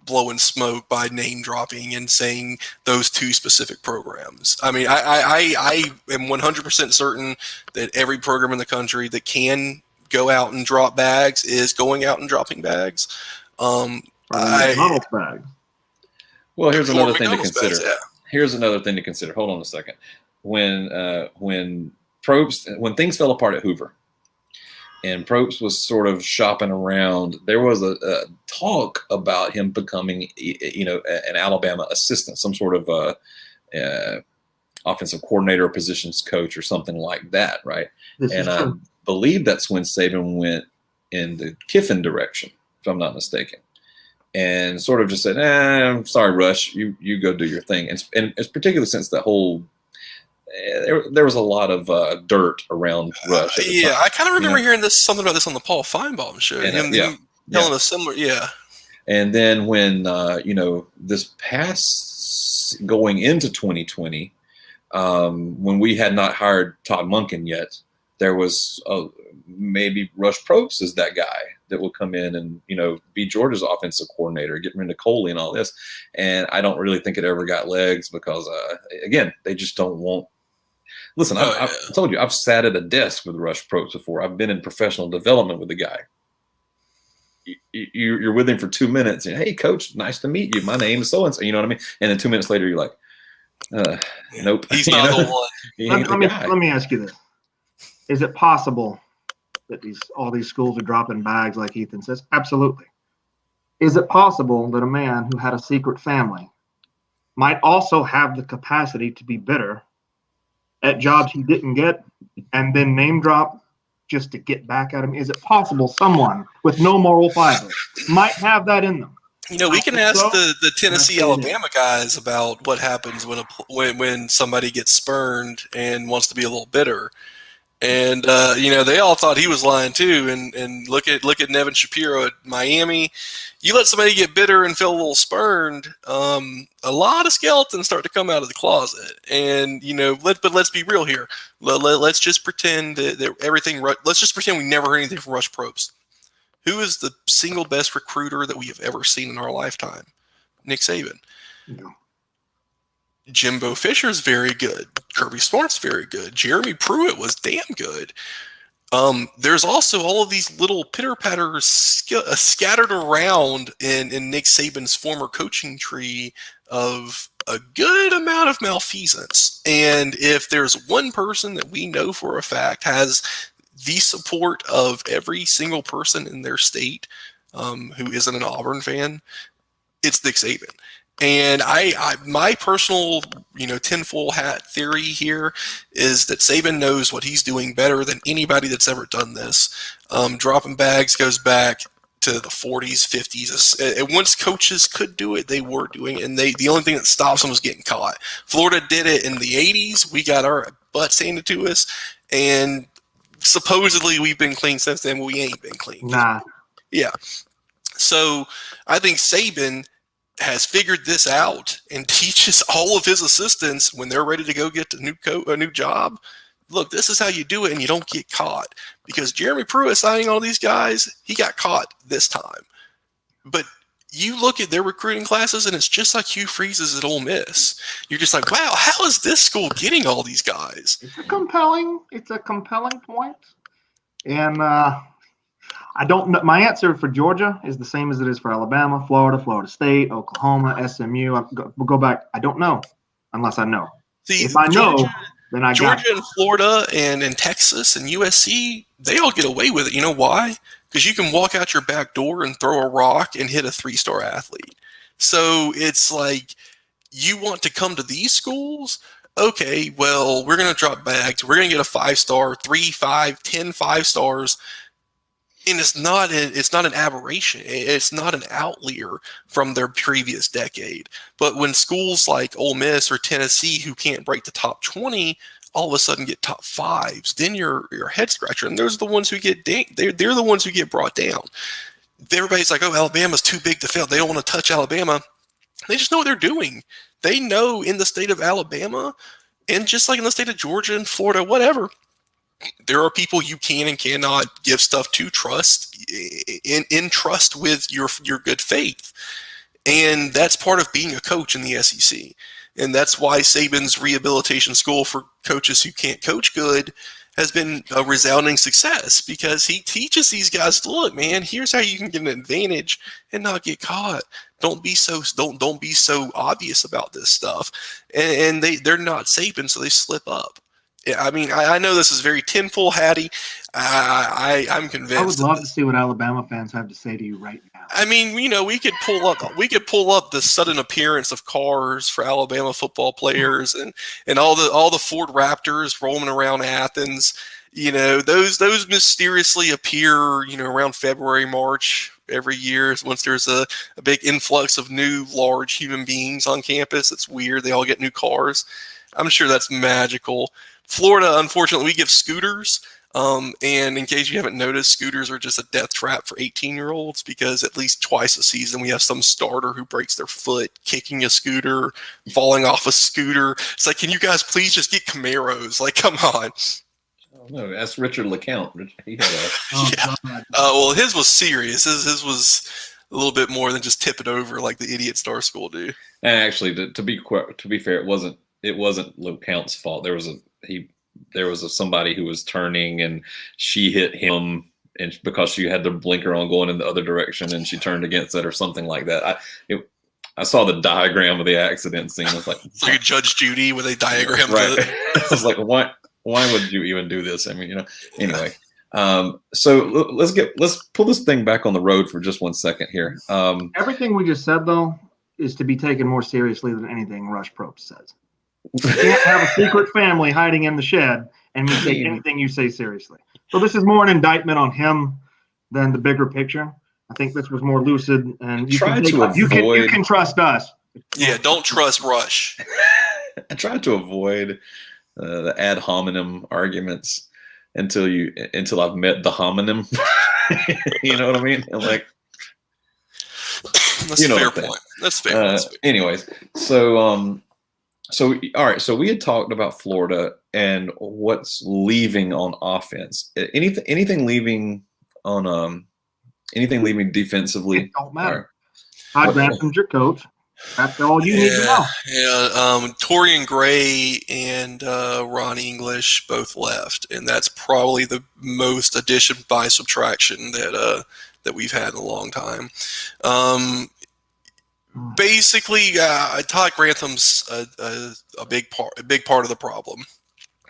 blowing smoke by name dropping and saying those 2 specific programs. I mean, I am 100% certain that every program in the country that can go out and drop bags is going out and dropping bags. McDonald's bags. Well, here's another thing to consider. Bags, yeah. Here's another thing to consider. Hold on a second. When things fell apart at Hoover, and Probst was sort of shopping around, there was a talk about him becoming, an Alabama assistant, some sort of offensive coordinator or positions coach or something like that, right? I believe that's when Saban went in the Kiffin direction, if I'm not mistaken, and sort of just said, I'm sorry, Rush, you go do your thing. And it's particularly since the whole there was a lot of dirt around Rush. I kind of remember hearing something about this on the Paul Feinbaum show. Telling a similar, And then when this past going into 2020, when we had not hired Todd Monken yet, there was maybe Rush Probst is that guy that will come in and be Georgia's offensive coordinator, get rid of Coley and all this. And I don't really think it ever got legs because again, they just don't want. Listen, I've told you, I've sat at a desk with Rush Probst before. I've been in professional development with the guy. You're with him for 2 minutes. And, hey, coach, nice to meet you. My name is so-and-so. You know what I mean? And then 2 minutes later, you're like, nope. He's not the one. Let me ask you this. Is it possible that all these schools are dropping bags, like Ethan says? Absolutely. Is it possible that a man who had a secret family might also have the capacity to be bitter at jobs he didn't get and then name drop just to get back at him? Is it possible someone with no moral fiber might have that in them? We can ask the Tennessee, Alabama guys about what happens when somebody gets spurned and wants to be a little bitter. And they all thought he was lying too. And look at Nevin Shapiro at Miami. You let somebody get bitter and feel a little spurned, a lot of skeletons start to come out of the closet. And but let's be real here. Let's just pretend that everything. Let's just pretend we never heard anything from Rush Probst. Who is the single best recruiter that we have ever seen in our lifetime? Nick Saban. No. Jimbo Fisher's very good. Kirby Smart's very good. Jeremy Pruitt was damn good. There's also all of these little pitter-patters scattered around in Nick Saban's former coaching tree of a good amount of malfeasance. And if there's one person that we know for a fact has the support of every single person in their state who isn't an Auburn fan, it's Nick Saban. And my personal, tinfoil hat theory here is that Saban knows what he's doing better than anybody that's ever done this. Dropping bags goes back to the 40s, 50s. And once coaches could do it, they were doing it. And the only thing that stops them was getting caught. Florida did it in the 80s. We got our butts handed to us. And supposedly we've been clean since then, but we ain't been clean. Nah. Yeah. So I think Saban has figured this out and teaches all of his assistants when they're ready to go get a new job. Look, this is how you do it, and you don't get caught. Because Jeremy Pruitt signing all these guys, he got caught this time. But you look at their recruiting classes, and it's just like Hugh Freeze's at Ole Miss. You're just like, wow, how is this school getting all these guys? It's a compelling point. And I don't know. My answer for Georgia is the same as it is for Alabama, Florida, Florida State, Oklahoma, SMU. We'll go back. I don't know unless I know. See, if I know, then I got Georgia and Florida and Texas and USC, they all get away with it. You know why? Because you can walk out your back door and throw a rock and hit a 3-star athlete. So it's like, you want to come to these schools? Okay, well, we're going to drop bags. We're going to get a 5-star, 3, 5, 10 5-stars. And it's not an aberration. It's not an outlier from their previous decade. But when schools like Ole Miss or Tennessee, who can't break the top 20, all of a sudden get top 5s, then you're head scratcher. And those are the ones who get they're the ones who get brought down. Everybody's like, oh, Alabama's too big to fail. They don't want to touch Alabama. They just know what they're doing. They know in the state of Alabama, and just like in the state of Georgia and Florida, whatever, there are people you can and cannot give stuff to trust in trust with your good faith. And that's part of being a coach in the SEC. And that's why Saban's rehabilitation school for coaches who can't coach good has been a resounding success, because he teaches these guys to look, man, here's how you can get an advantage and not get caught. Don't be so obvious about this stuff. And they're not Saban, so they slip up. Yeah, I mean, I know this is very tinfoil hatty. I'm convinced. I would love to see what Alabama fans have to say to you right now. I mean, we could pull up the sudden appearance of cars for Alabama football players and all the Ford Raptors roaming around Athens. Those mysteriously appear, around February, March every year. Once there's a big influx of new large human beings on campus. It's weird. They all get new cars. I'm sure that's magical. Florida, unfortunately, we give scooters. And in case you haven't noticed, scooters are just a death trap for 18-year-olds, because at least twice a season we have some starter who breaks their foot kicking a scooter, falling off a scooter. It's like, can you guys please just get Camaros? Like, come on. No, that's Richard LeCount. He had yeah. Well, his was serious. His was a little bit more than just tip it over like the idiot Star School do. And actually, to be fair, it wasn't LeCount's fault. There was somebody who was turning, and she hit him, and because she had the blinker on going in the other direction, and she turned against it or something like that. I saw the diagram of the accident scene. I was like, it's like a Judge Judy with a diagram. Right. I was like, why would you even do this? I mean, anyway. So let's pull this thing back on the road for just 1 second here. Everything we just said, though, is to be taken more seriously than anything Rush Probst says. You can't have a secret family hiding in the shed and we take anything you say seriously. So this is more an indictment on him than the bigger picture. I think this was more lucid, and you can trust us. Yeah, don't trust Rush. I tried to avoid the ad hominem arguments until I've met the homonym. You know what I mean? I'm like, that's a fair point. That's fair. Anyways, so all right. So we had talked about Florida and what's leaving on offense. Anything leaving on anything leaving defensively? It don't matter. Todd Grantham's your coach. That's all you need to know. Yeah, Torian Gray and Ron English both left, and that's probably the most addition by subtraction that we've had in a long time. Basically, Todd Grantham's a big part of the problem.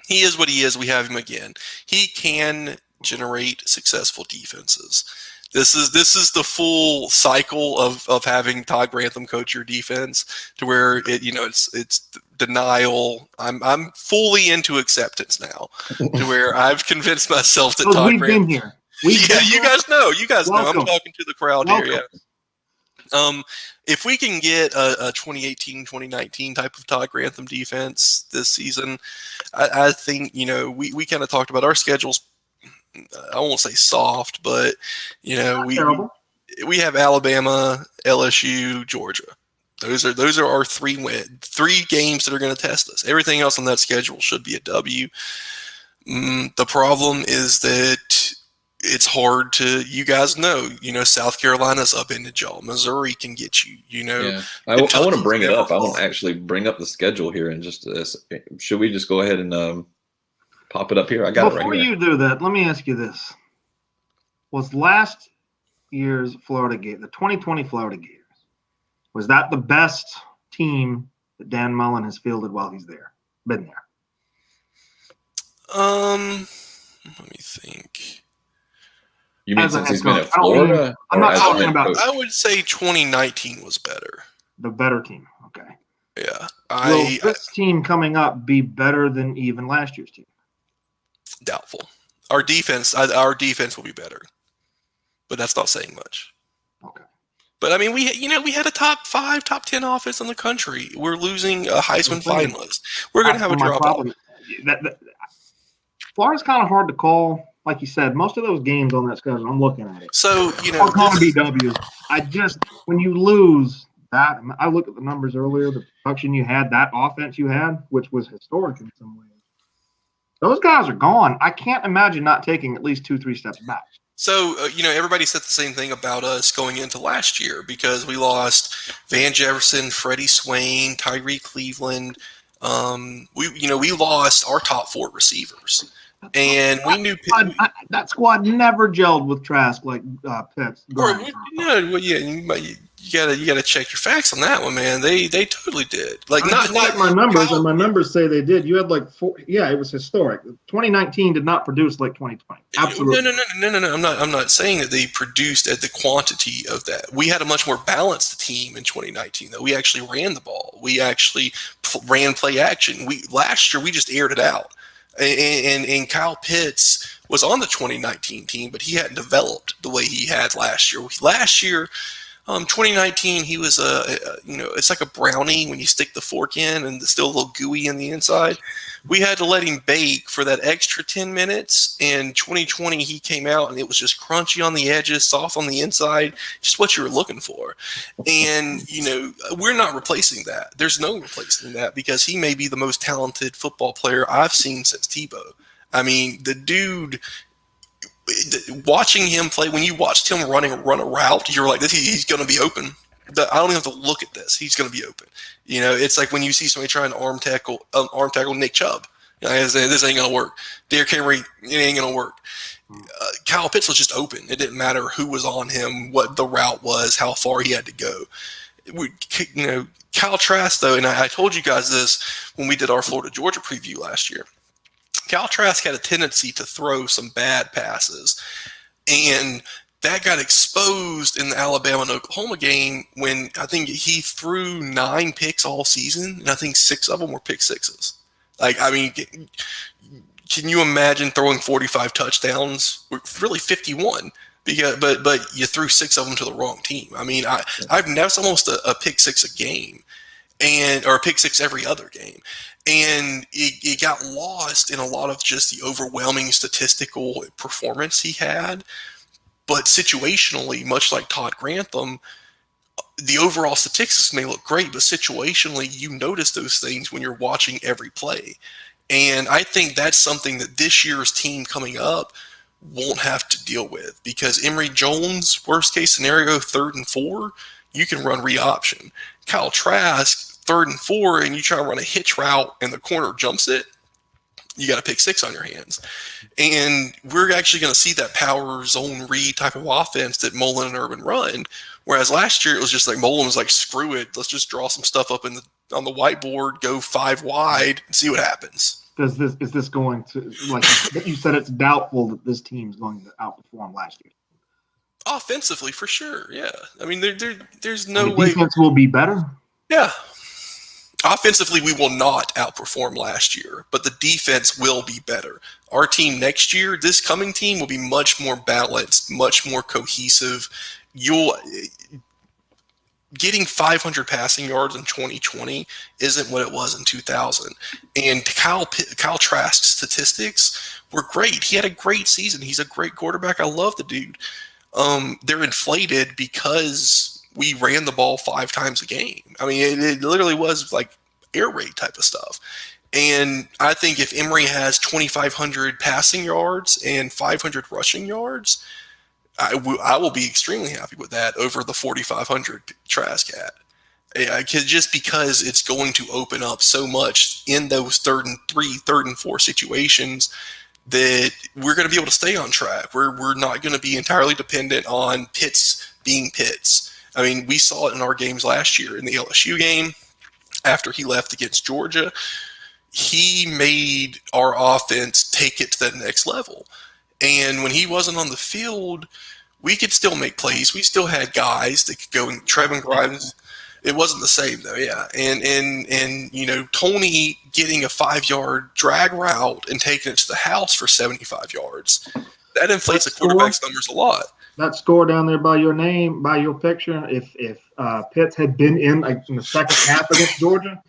He is what he is. We have him again. He can generate successful defenses. This is the full cycle of having Todd Grantham coach your defense, to where it's denial. I'm fully into acceptance now, to where I've convinced myself that Todd Grantham. Been here. You guys know. Welcome. I'm talking to the crowd here. Yeah. If we can get a 2018-2019 type of Todd Grantham defense this season, I think we kind of talked about our schedules. I won't say soft, but we have Alabama, LSU, Georgia. Those are our three games that are going to test us. Everything else on that schedule should be a W. The problem is that it's hard to, you guys know, South Carolina's up in the jaw. Missouri can get you, Yeah. I want to bring it up. I want to actually bring up the schedule here in just this. Should we just go ahead and pop it up here? I got it right here. Before you do that, let me ask you this. Was last year's Florida Gators, the 2020 Florida Gators, was that the best team that Dan Mullen has fielded while he's been there? Let me think. You mean since he's been at Florida? I'm not talking about. I would say 2019 was better. The better team. Okay. Yeah. Will this team coming up be better than even last year's team? Doubtful. Our defense will be better, but that's not saying much. Okay. But I mean, we had a top 5, top 10 offense in the country. We're losing a Heisman finalist. We're going to have a drop off. Florida's kind of hard to call. Like you said, most of those games on that schedule, I'm looking at it. So I'm calling BW. When you lose that, I look at the numbers earlier, the production you had, that offense you had, which was historic in some ways. Those guys are gone. I can't imagine not taking at least 2-3 steps back. So, everybody said the same thing about us going into last year, because we lost Van Jefferson, Freddie Swain, Tyree Cleveland. We lost our top 4 receivers. And we knew that squad never gelled with Trask like Pitts. You gotta check your facts on that one, man. They totally did. Like not my numbers, and my numbers say they did. You had like 4. Yeah, it was historic. 2019 did not produce like 2020. Absolutely. No. I'm not saying that they produced at the quantity of that. We had a much more balanced team in 2019. Though we actually ran the ball. We actually ran play action. Last year we just aired it out. And Kyle Pitts was on the 2019 team, but he hadn't developed the way he had last year. 2019, he was it's like a brownie when you stick the fork in and it's still a little gooey in the inside. We had to let him bake for that extra 10 minutes. And 2020, he came out and it was just crunchy on the edges, soft on the inside, just what you were looking for. And, we're not replacing that. There's no replacing that, because he may be the most talented football player I've seen since Tebow. I mean, the dude, watching him play, when you watched him run a route, you're like, he's going to be open. I don't even have to look at this. He's going to be open. It's like when you see somebody trying to arm tackle Nick Chubb. This ain't going to work. Derrick Henry, it ain't going to work. Kyle Pitts was just open. It didn't matter who was on him, what the route was, how far he had to go. Kyle Trask, though, and I told you guys this when we did our Florida Georgia preview last year. Cal Trask had a tendency to throw some bad passes, and that got exposed in the Alabama and Oklahoma game when I think he threw 9 picks all season, and I think 6 of them were pick sixes. Like, I mean, can you imagine throwing 45 touchdowns? Really 51, because but you threw 6 of them to the wrong team. I mean, that's almost a pick six a game, or a pick six every other game. And it got lost in a lot of just the overwhelming statistical performance he had. But situationally, much like Todd Grantham, the overall statistics may look great, but situationally, you notice those things when you're watching every play. And I think that's something that this year's team coming up won't have to deal with, because Emory Jones, worst case scenario, 3rd and 4, you can run read option. Kyle Trask, 3rd and 4, and you try to run a hitch route and the corner jumps it, you got a pick six on your hands. And we're actually going to see that power zone read type of offense that Mullen and Urban run. Whereas last year it was just like Mullen was like, screw it, let's just draw some stuff up on the whiteboard, go 5 wide, and see what happens. Is this going to, like you said, it's doubtful that this team's going to outperform last year? Offensively, for sure, yeah. I mean, there's no way. Defense will be better? Yeah. Offensively, we will not outperform last year, but the defense will be better. Our team next year, this coming team, will be much more balanced, much more cohesive. Getting 500 passing yards in 2020 isn't what it was in 2000. And Kyle Trask's statistics were great. He had a great season. He's a great quarterback. I love the dude. They're inflated because we ran the ball 5 times a game. I mean, it literally was like air raid type of stuff. And I think if Emory has 2,500 passing yards and 500 rushing yards, I will be extremely happy with that over the 4,500 Trask had. Just because it's going to open up so much in those 3rd and 3, 3rd and 4 situations that we're going to be able to stay on track. We're not going to be entirely dependent on Pitts being Pitts. I mean, we saw it in our games last year in the LSU game. After he left against Georgia, he made our offense take it to that next level. And when he wasn't on the field, we could still make plays. We still had guys that could go, and Trevin Grimes. It wasn't the same though, yeah. And you know, Tony getting a 5-yard drag route and taking it to the house for 75 yards, that inflates the quarterback's numbers a lot. That score down there by your name, by your picture, if Pitts had been in the second half against Georgia,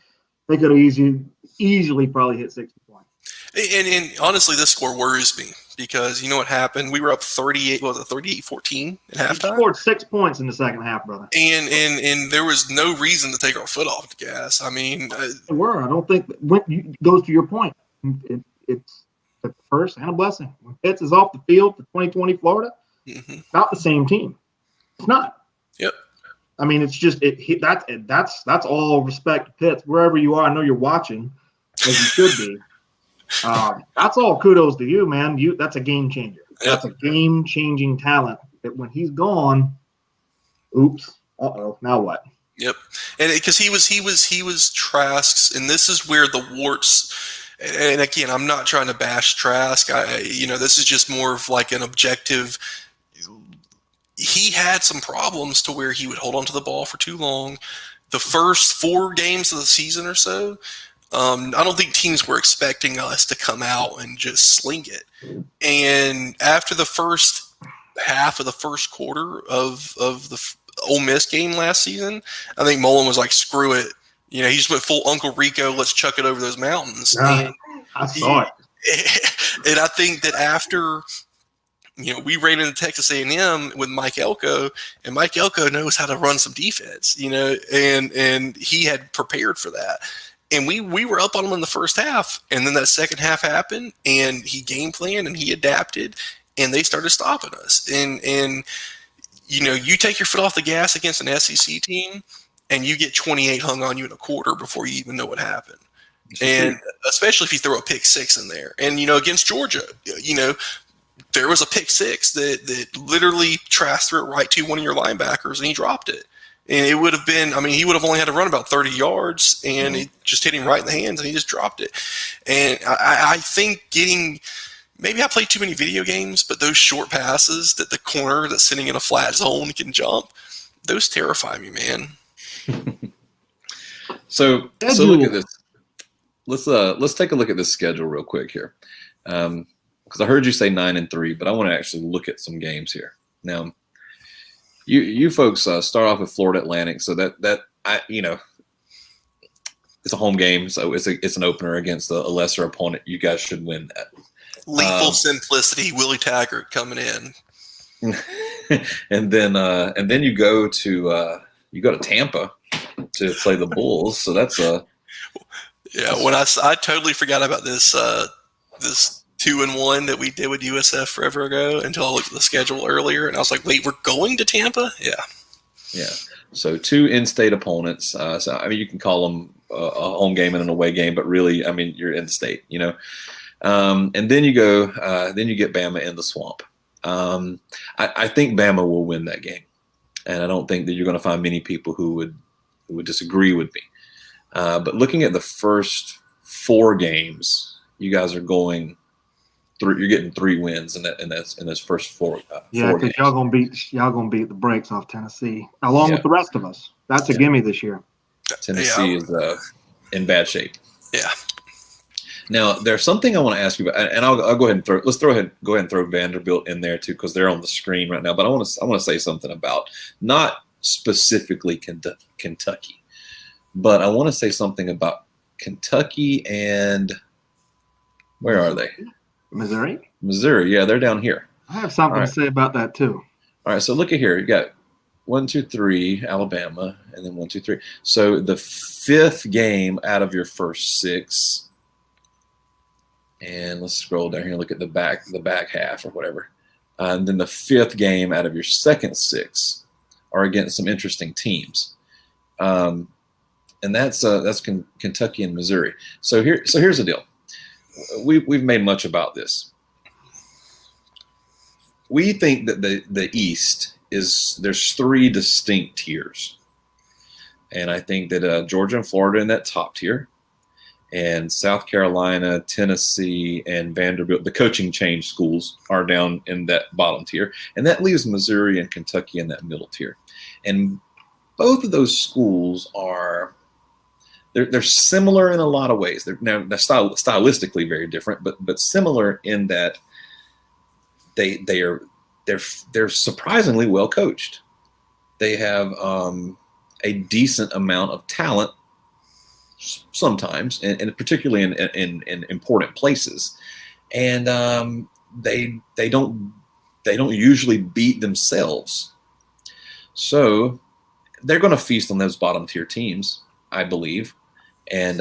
they could have easily probably hit 60 points. And honestly, this score worries me because you know what happened? We were up 38-14 at halftime. We scored 6 points in the second half, brother. And there was no reason to take our foot off the gas. I mean, there were. I don't think it goes to your point. It's a curse and a blessing. When Pitts is off the field for 2020 Florida, not the same team. It's not. Yep. I mean, it's just that's all respect to Pitts. Wherever you are, I know you're watching, as you should be. That's all kudos to you, man. That's a game changer. That's a game-changing talent. That when he's gone, oops, now what? Yep, and because he was Trask's, and this is where the warts. And again, I'm not trying to bash Trask. This is just more of like an objective. He had some problems to where he would hold on to the ball for too long. The first 4 games of the season or so, I don't think teams were expecting us to come out and just sling it. And after the first half of the first quarter of the Ole Miss game last season, I think Mullen was like, screw it. You know, he just went full Uncle Rico, let's chuck it over those mountains. Yeah, I saw it. And I think that after, we ran into Texas A&M with Mike Elko, and Mike Elko knows how to run some defense, and he had prepared for that. And we were up on him in the first half, and then that second half happened, and he game planned and he adapted, and they started stopping us. And you take your foot off the gas against an SEC team, and you get 28 hung on you in a quarter before you even know what happened. And especially if you throw a pick six in there. And, against Georgia, there was a pick six that literally Trask threw it right to one of your linebackers, and he dropped it. And it would have been, I mean, he would have only had to run about 30 yards, and it just hit him right in the hands, and he just dropped it. And I think maybe I played too many video games, but those short passes that the corner that's sitting in a flat zone can jump, those terrify me, man. So look at this. Let's take a look at this schedule real quick here, because I heard you say 9-3, but I want to actually look at some games here now. You folks start off with Florida Atlantic, so that it's a home game, so it's an opener against a lesser opponent. You guys should win that. Lethal simplicity, Willie Taggart coming in, and then you go to Tampa to play the Bulls. So that's when I totally forgot about this 2-1 that we did with USF forever ago until I looked at the schedule earlier, and I was like, wait, we're going to Tampa? Yeah. So 2 in-state opponents. So I mean, you can call them a home game and an away game, but really, I mean, you're in state, and then you go, then you get Bama in the swamp. I think Bama will win that game, and I don't think that you're going to find many people who would disagree with me. But looking at the first 4 games, you guys are going through. You're getting 3 wins in those first 4. Yeah, because y'all gonna beat the brakes off Tennessee along with the rest of us. That's a gimme this year. Tennessee is in bad shape. Yeah. Now, there's something I want to ask you about, and I'll go ahead and go ahead and throw Vanderbilt in there too, because they're on the screen right now. But I want to say something about not specifically Kentucky, but I want to say something about Kentucky and where are they? Missouri. Yeah, they're down here. I have something to say about that too. All right, so look at here. You got 1, 2, 3, Alabama, and then 1, 2, 3. So the 5th game out of your first 6. And let's scroll down here and look at the back half or whatever. And then the 5th game out of your second 6 are against some interesting teams. And that's Kentucky and Missouri. So here's the deal. We've made much about this. We think that the East there's 3 distinct tiers. And I think that Georgia and Florida in that top tier, and South Carolina, Tennessee, and Vanderbilt, the coaching change schools, are down in that bottom tier. And that leaves Missouri and Kentucky in that middle tier. And both of those schools they're similar in a lot of ways. They're stylistically very different, but similar in that they're surprisingly well coached. They have a decent amount of talent sometimes, and particularly in important places, and they don't usually beat themselves. So they're going to feast on those bottom tier teams, I believe, and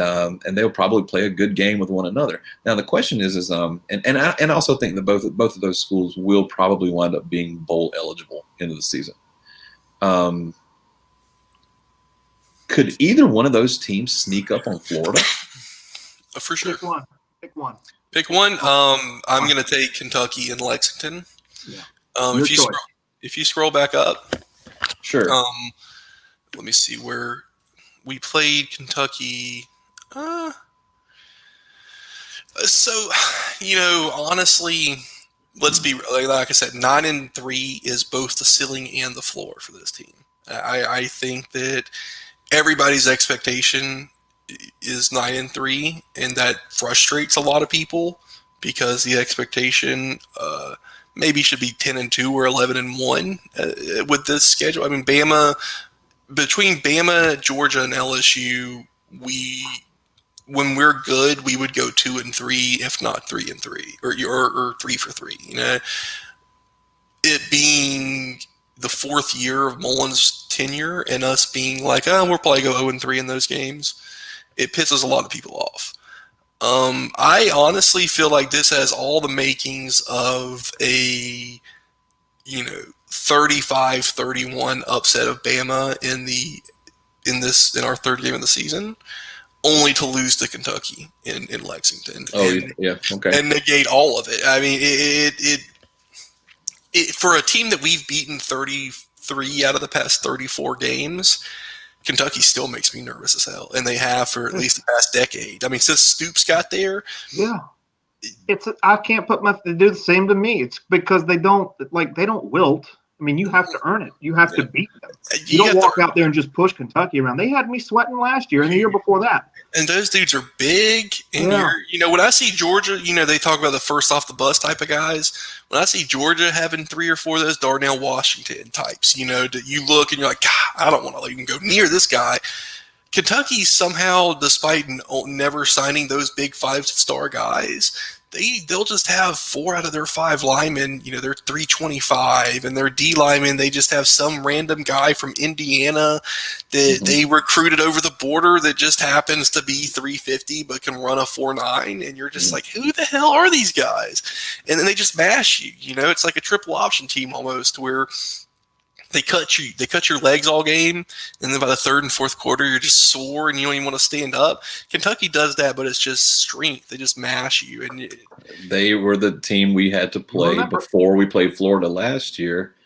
they'll probably play a good game with one another. Now the question is and I also think that both of those schools will probably wind up being bowl eligible into the season. Could either one of those teams sneak up on Florida? For sure. Pick one. I'm going to take Kentucky and Lexington. Yeah. If you scroll back up, sure. Let me see where we played Kentucky. So, honestly, let's be like I said, 9-3 is both the ceiling and the floor for this team. I think that everybody's expectation is 9-3, and that frustrates a lot of people because the expectation maybe should be 10-2 or 11-1 with this schedule. I mean, between Bama, Georgia, and LSU, when we're good, we would go 2-3, if not 3-3, or 3 for 3. It being the 4th year of Mullen's tenure and us being like, we'll probably go 0-3 in those games, it pisses a lot of people off. I honestly feel like this has all the makings of a 35-31 upset of Bama in our 3rd game of the season, only to lose to Kentucky in Lexington. Okay. And negate all of it. I mean, it for a team that we've beaten 34 3 out of the past 34 games, Kentucky still makes me nervous as hell, and they have for at least the past decade. I mean, since Stoops got there, I can't put they do the same to me. It's because they don't wilt. I mean, you have to earn it. You have to beat them. You don't walk out there and just push Kentucky around. They had me sweating last year and the year before that. And those dudes are big. And when I see Georgia, they talk about the first off the bus type of guys. When I see Georgia having 3 or 4 of those Darnell Washington types, that you look and you're like, God, I don't want to even go near this guy. Kentucky somehow, despite never signing those big 5-star guys, they'll just have 4 out of their 5 linemen, they're 325, and their D linemen, they just have some random guy from Indiana that they recruited over the border that just happens to be 350 but can run a 4.9, and you're just like, who the hell are these guys? And then they just mash you. It's like a triple option team almost, where they cut your legs all game, and then by the 3rd and 4th quarter, you're just sore and you don't even want to stand up. Kentucky does that, but it's just strength. They just mash you. And they were the team we had to play before we played Florida last year.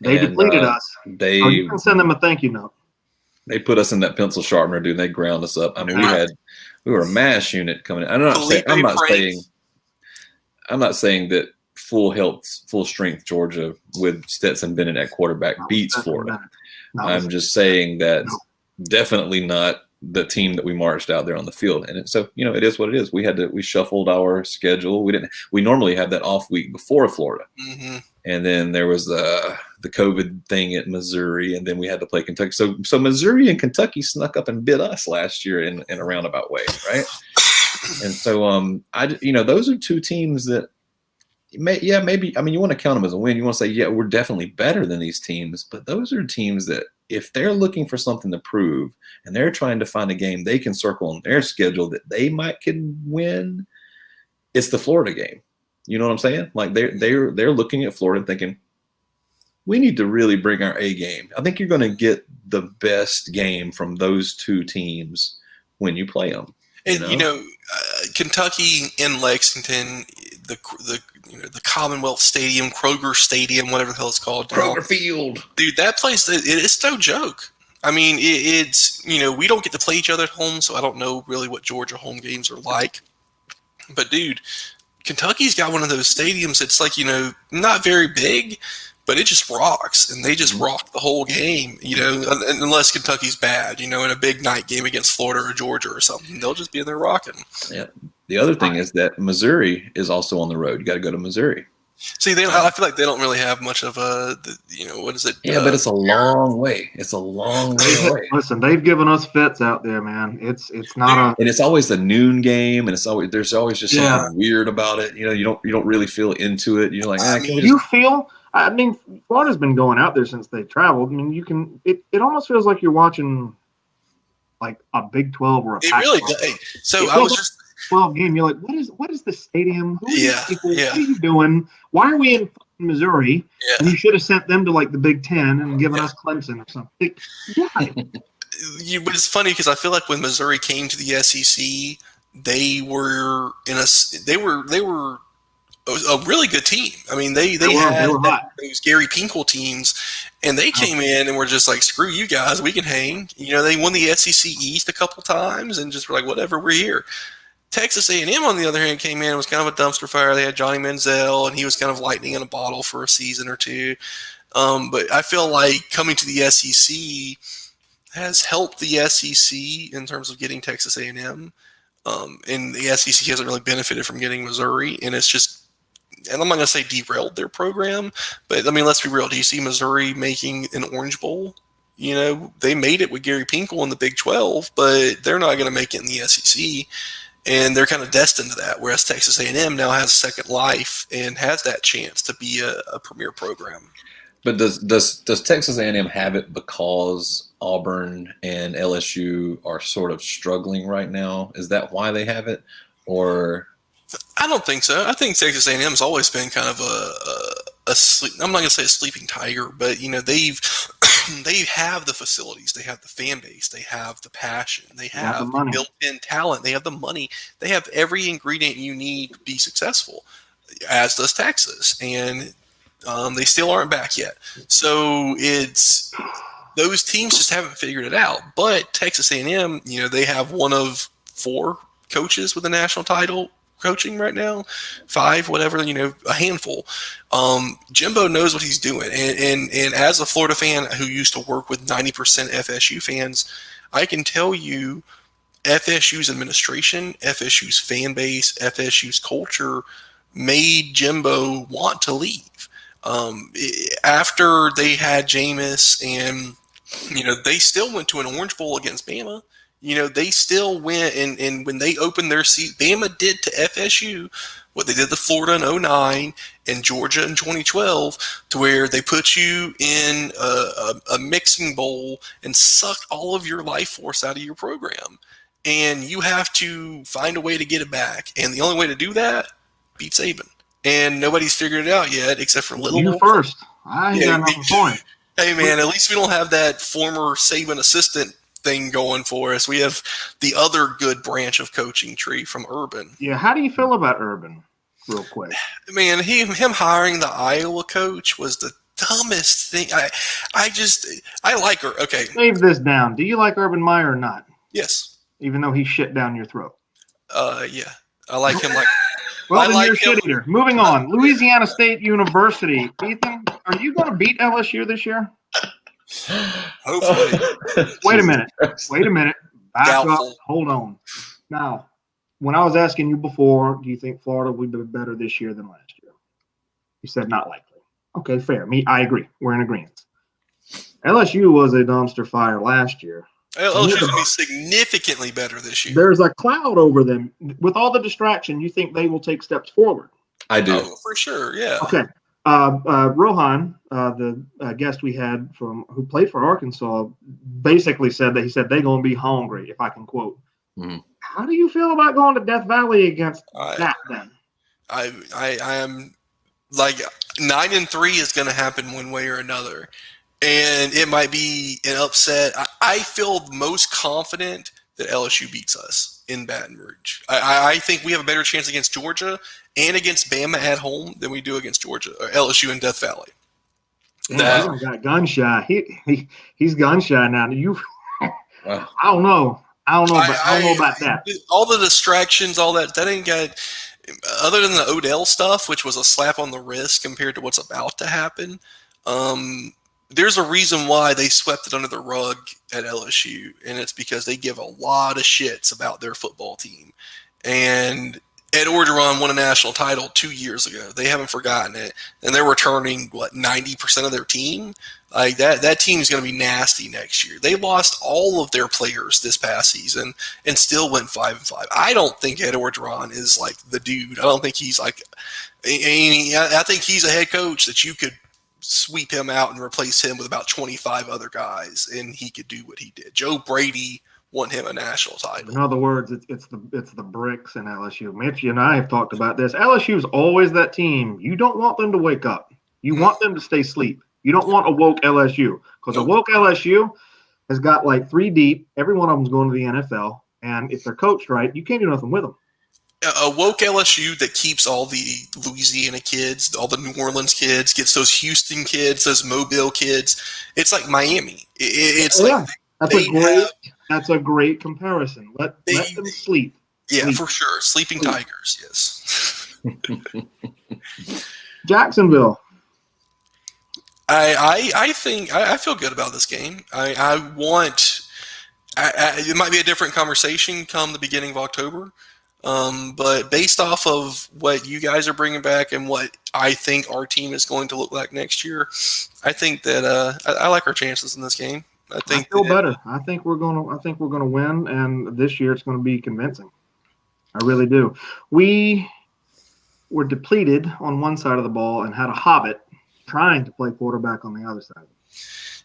They depleted us. You can send them a thank you note. They put us in that pencil sharpener, dude. And they ground us up. I mean, we were a mash unit coming in. I'm not saying that full health, full strength Georgia with Stetson Bennett at quarterback beats Florida. I'm just saying that definitely not the team that we marched out there on the field. And so, it is what it is. We shuffled our schedule. We normally have that off week before Florida. Mm-hmm. And then there was the COVID thing at Missouri, and then we had to play Kentucky. So Missouri and Kentucky snuck up and bit us last year in a roundabout way, right? And so those are 2 teams that maybe. I mean, you want to count them as a win. You want to say, we're definitely better than these teams. But those are teams that if they're looking for something to prove and they're trying to find a game they can circle on their schedule that they can win, it's the Florida game. You know what I'm saying? Like they're looking at Florida and thinking, we need to really bring our A game. I think you're going to get the best game from those 2 teams when you play them. And Kentucky in Lexington, the Commonwealth Stadium, Kroger Stadium, whatever the hell it's called. Kroger Field. Dude, that place, it's no joke. I mean, it's we don't get to play each other at home, so I don't know really what Georgia home games are like. But, dude, Kentucky's got one of those stadiums that's like, not very big, but it just rocks, and they just rock the whole game, unless Kentucky's bad, in a big night game against Florida or Georgia or something. They'll just be in there rocking. Yeah. The other thing is that Missouri is also on the road. You got to go to Missouri. See, I feel like they don't really have much of what is it? Yeah, but it's a long way. It's a long way away. Listen, they've given us fits out there, man. It's not and it's always the noon game, and there's always just something weird about it. You don't really feel into it. You're like, I mean, Florida's been going out there since they traveled. I mean, it almost feels like you're watching like a Big 12 or a Pac-12. It really does. So I was just 12 game. You're like, what is this stadium? Who are these people? What are you doing? Why are we in Missouri? Yeah. And you should have sent them to like the Big 10 and given us Clemson or something. But it's funny because I feel like when Missouri came to the SEC, they were a really good team. I mean, they had those Gary Pinkel teams, and they came in and were just like, screw you guys, we can hang. They won the SEC East a couple times and just were like, whatever, we're here. Texas A&M, on the other hand, came in and was kind of a dumpster fire. They had Johnny Manziel, and he was kind of lightning in a bottle for a season or 2. But I feel like coming to the SEC has helped the SEC in terms of getting Texas A&M. And the SEC hasn't really benefited from getting Missouri, and it's just, and I'm not going to say derailed their program, but I mean, let's be real. Do you see Missouri making an Orange Bowl? They made it with Gary Pinkel in the Big 12, but they're not going to make it in the SEC, and they're kind of destined to that. Whereas Texas A&M now has second life and has that chance to be a premier program. But does Texas A&M have it because Auburn and LSU are sort of struggling right now? Is that why they have it, or? I don't think so. I think Texas A&M has always been kind of I'm not going to say a sleeping tiger, but they have the facilities, they have the fan base, they have the passion, they have the built-in talent, they have the money, they have every ingredient you need to be successful, as does Texas. And They still aren't back yet. So it's those teams just haven't figured it out. But Texas A&M, they have one of 4 coaches with a national title coaching right now, 5, whatever, a handful. Jimbo knows what he's doing. And as a Florida fan who used to work with 90% FSU fans, I can tell you FSU's administration, FSU's fan base, FSU's culture made Jimbo want to leave. After they had Jameis and, they still went to an Orange Bowl against Bama. They still went and when they opened their seat, Bama did to FSU what they did to Florida in 2009 and Georgia in 2012, to where they put you in a mixing bowl and sucked all of your life force out of your program. And you have to find a way to get it back. And the only way to do that, beat Saban. And nobody's figured it out yet, except for Little. You first. I ain't got nothing for him. Hey, man, at least we don't have that former Saban assistant thing going for us. We have the other good branch of coaching tree from Urban. Yeah, how do you feel about Urban, real quick? Man, him hiring the Iowa coach was the dumbest thing. I like her. Okay. Save this down. Do you like Urban Meyer or not? Yes. Even though he shit down your throat. Yeah. I like him like well, then you're a shit eater. Moving on. Louisiana State University. Ethan, are you going to beat LSU this year? Hopefully. Wait a minute. Back Doubtful. up. Hold on. Now, when I was asking you before, do you think Florida would be better this year than last year? You said not likely. Okay, fair. I agree. We're in agreement. LSU was a dumpster fire last year. LSU's going to be significantly better this year. There's a cloud over them. With all the distraction, you think they will take steps forward? I do. Oh, for sure, yeah. Okay. Rohan, the guest we had who played for Arkansas, basically said that they're going to be hungry, if I can quote. Mm-hmm. How do you feel about going to Death Valley against that then? I am like 9-3 is going to happen one way or another. And it might be an upset. I feel most confident that LSU beats us in Baton Rouge. I think we have a better chance against Georgia and against Bama at home than we do against Georgia or LSU in Death Valley. He got gun shy. He's gun shy now. I don't know. I don't know about that. All the distractions, all that ain't got. Other than the Odell stuff, which was a slap on the wrist compared to what's about to happen. There's a reason why they swept it under the rug at LSU, and it's because they give a lot of shits about their football team. And Ed Orgeron won a national title 2 years ago. They haven't forgotten it, and they're returning 90% of their team. Like that team is going to be nasty next year. They lost all of their players this past season and still went 5-5. I don't think Ed Orgeron is like the dude. I don't think he's like. I think he's a head coach that you could sweep him out and replace him with about 25 other guys, and he could do what he did. Joe Brady won him a national title. In other words, it's the bricks in LSU. Mitch and I have talked about this. LSU is always that team. You don't want them to wake up. You want them to stay asleep. You don't want a woke LSU, because a woke LSU has got like 3 deep. Every one of them's going to the NFL, and if they're coached right, you can't do nothing with them. A woke LSU that keeps all the Louisiana kids, all the New Orleans kids, gets those Houston kids, those Mobile kids. It's like Miami. That's a great comparison. Let them sleep. Yeah, for sure. Sleeping Tigers, yes. Jacksonville. I think I feel good about this game. It might be a different conversation come the beginning of October. But based off of what you guys are bringing back and what I think our team is going to look like next year, I think that I like our chances in this game. I feel better. I think we're gonna win, and this year it's going to be convincing. I really do. We were depleted on one side of the ball and had a hobbit trying to play quarterback on the other side.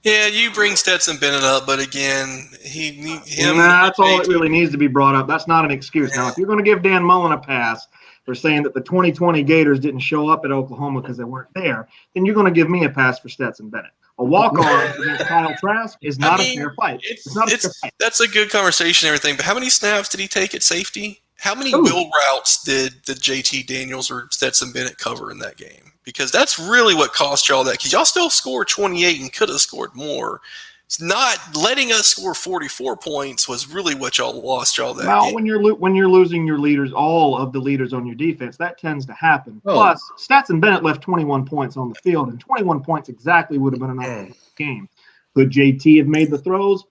Yeah, you bring Stetson Bennett up, but again, that's all that really needs to be brought up. That's not an excuse. Yeah. Now, if you're going to give Dan Mullen a pass for saying that the 2020 Gators didn't show up at Oklahoma because they weren't there, then you're going to give me a pass for Stetson Bennett. A walk-on against Kyle Trask is not a fair fight. It's not a fair fight. That's a good conversation and everything, but how many snaps did he take at safety? How many wheel routes did JT Daniels or Stetson Bennett cover in that game? Because that's really what cost y'all that. Because y'all still scored 28 and could have scored more. It's not letting us score 44 points was really what y'all lost y'all that game. When you're losing your leaders, all of the leaders on your defense, that tends to happen. Oh. Plus, Stetson Bennett left 21 points on the field, and 21 points exactly would have been enough to win the game. Could JT have made the throws?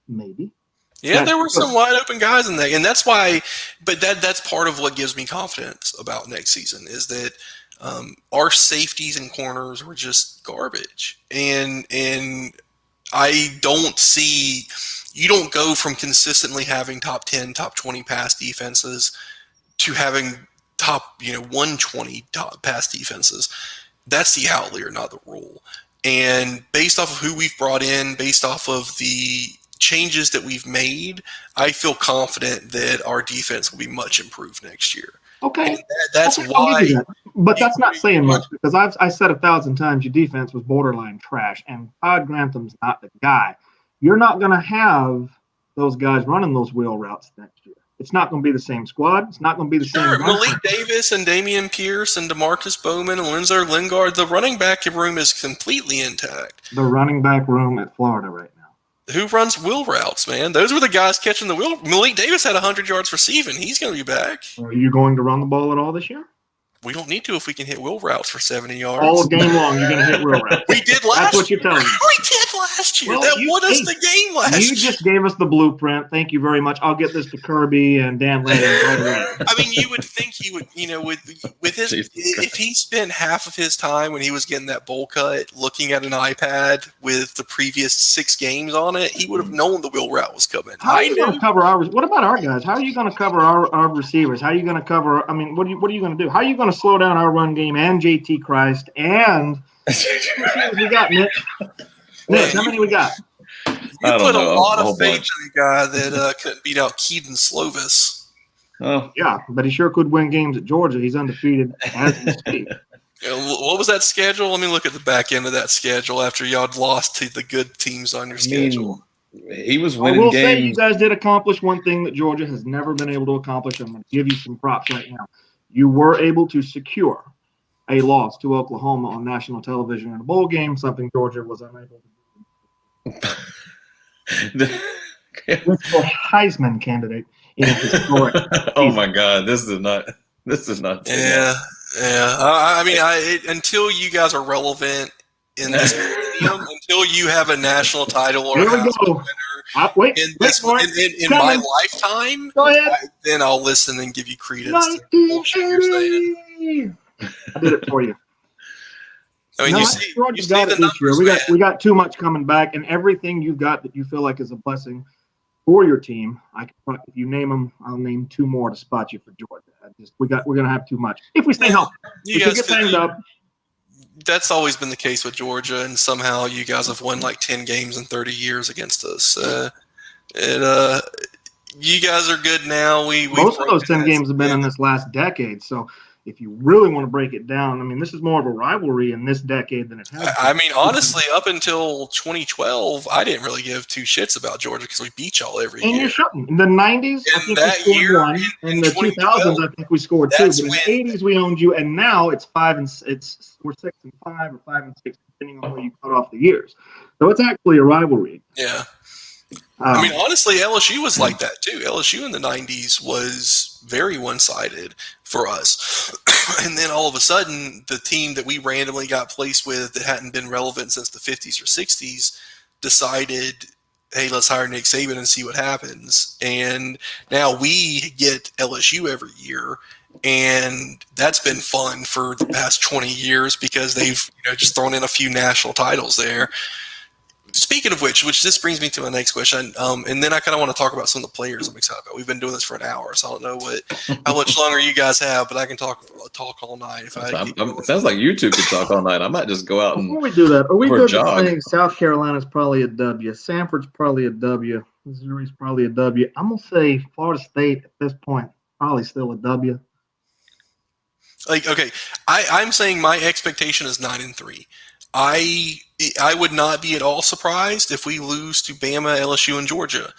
Maybe. Yeah, there were some wide open guys in that, and that's why. But that's part of what gives me confidence about next season is that our safeties and corners were just garbage, and I don't see you don't go from consistently having top 10, top 20 pass defenses to having top 120 top pass defenses. That's the outlier, not the rule. And based off of who we've brought in, based off of the changes that we've made, I feel confident that our defense will be much improved next year. Okay. And that's why. That. But that's not saying much because I said 1,000 times your defense was borderline trash, and Todd Grantham's not the guy. You're not going to have those guys running those wheel routes next year. It's not going to be the same squad. It's not going to be the same. Malik Davis and Damian Pierce and DeMarcus Bowman and Lindsay Lingard, the running back room is completely intact. The running back room at Florida right now. Who runs wheel routes, man? Those were the guys catching the wheel. Malik Davis had 100 yards receiving. He's going to be back. Are you going to run the ball at all this year? We don't need to if we can hit wheel routes for 70 yards. All game long, you're going to hit wheel routes. We did last year. That's what you're telling me. We did last year. Well, that won us the game last year. You just gave us the blueprint. Thank you very much. I'll get this to Kirby and Dan Lanning right away. I mean, you would think he would, with his, if he spent half of his time when he was getting that bowl cut looking at an iPad with the previous 6 games on it, he would have known the wheel route was coming. How are you going to cover our? What about our guys? How are you going to cover our receivers? How are you going to cover? I mean, what are you going to do? How are you going to slow down our run game and JT Christ and we got Mitch? Mitch, how many we got? You put a lot of faith in the guy that couldn't beat out Keaton Slovis. Oh yeah, but he sure could win games at Georgia. He's undefeated as we speak. What was that schedule? Let me look at the back end of that schedule after y'all lost to the good teams on your schedule. He was winning games. I will say you guys did accomplish one thing that Georgia has never been able to accomplish. I'm going to give you some props right now. You were able to secure a loss to Oklahoma on national television in a bowl game, something Georgia was unable to do. With a Heisman candidate in a historic Oh my God, this is not. Yeah. I mean, until you guys are relevant in this stadium, until you have a national title or a winner in my lifetime, then I'll listen and give you credence to the bullshit you're saying. I did it for you. I mean, you see the numbers, we got too much coming back, and everything you got that you feel like is a blessing for your team. If you name them, I'll name 2 more to spot you for Georgia. We're gonna have too much if we stay healthy. You guys get banged up. That's always been the case with Georgia, and somehow you guys have won like 10 games in 30 years against us. You guys are good now. Most of those 10 games have been in this last decade, so if you really want to break it down, I mean, this is more of a rivalry in this decade than it has been. I mean, honestly, up until 2012, I didn't really give 2 shits about Georgia because we beat y'all every year. And you shouldn't. In the 90s, I think we scored 1. In the 2000s, I think we scored 2. But in the 80s, we owned you, and now it's 5 and we're 6 and 5 or 5 and 6, depending on where you cut off the years. So it's actually a rivalry. Yeah. I mean, honestly, LSU was like that too. LSU in the 90s was very one-sided for us. And then all of a sudden, the team that we randomly got placed with that hadn't been relevant since the 50s or 60s decided, hey, let's hire Nick Saban and see what happens. And now we get LSU every year. And that's been fun for the past 20 years because they've just thrown in a few national titles there. Speaking of which this brings me to my next question, and then I kind of want to talk about some of the players I'm excited about. We've been doing this for an hour, so I don't know how much longer you guys have, but I can talk all night. It sounds like you two could talk all night. I might just go out and before we do that, are we good jog? Saying South Carolina's probably a W, Sanford's probably a W, Missouri's probably a W. I'm gonna say Florida State at this point probably still a W. Okay, I'm saying my expectation is 9-3. I would not be at all surprised if we lose to Bama, LSU, and Georgia.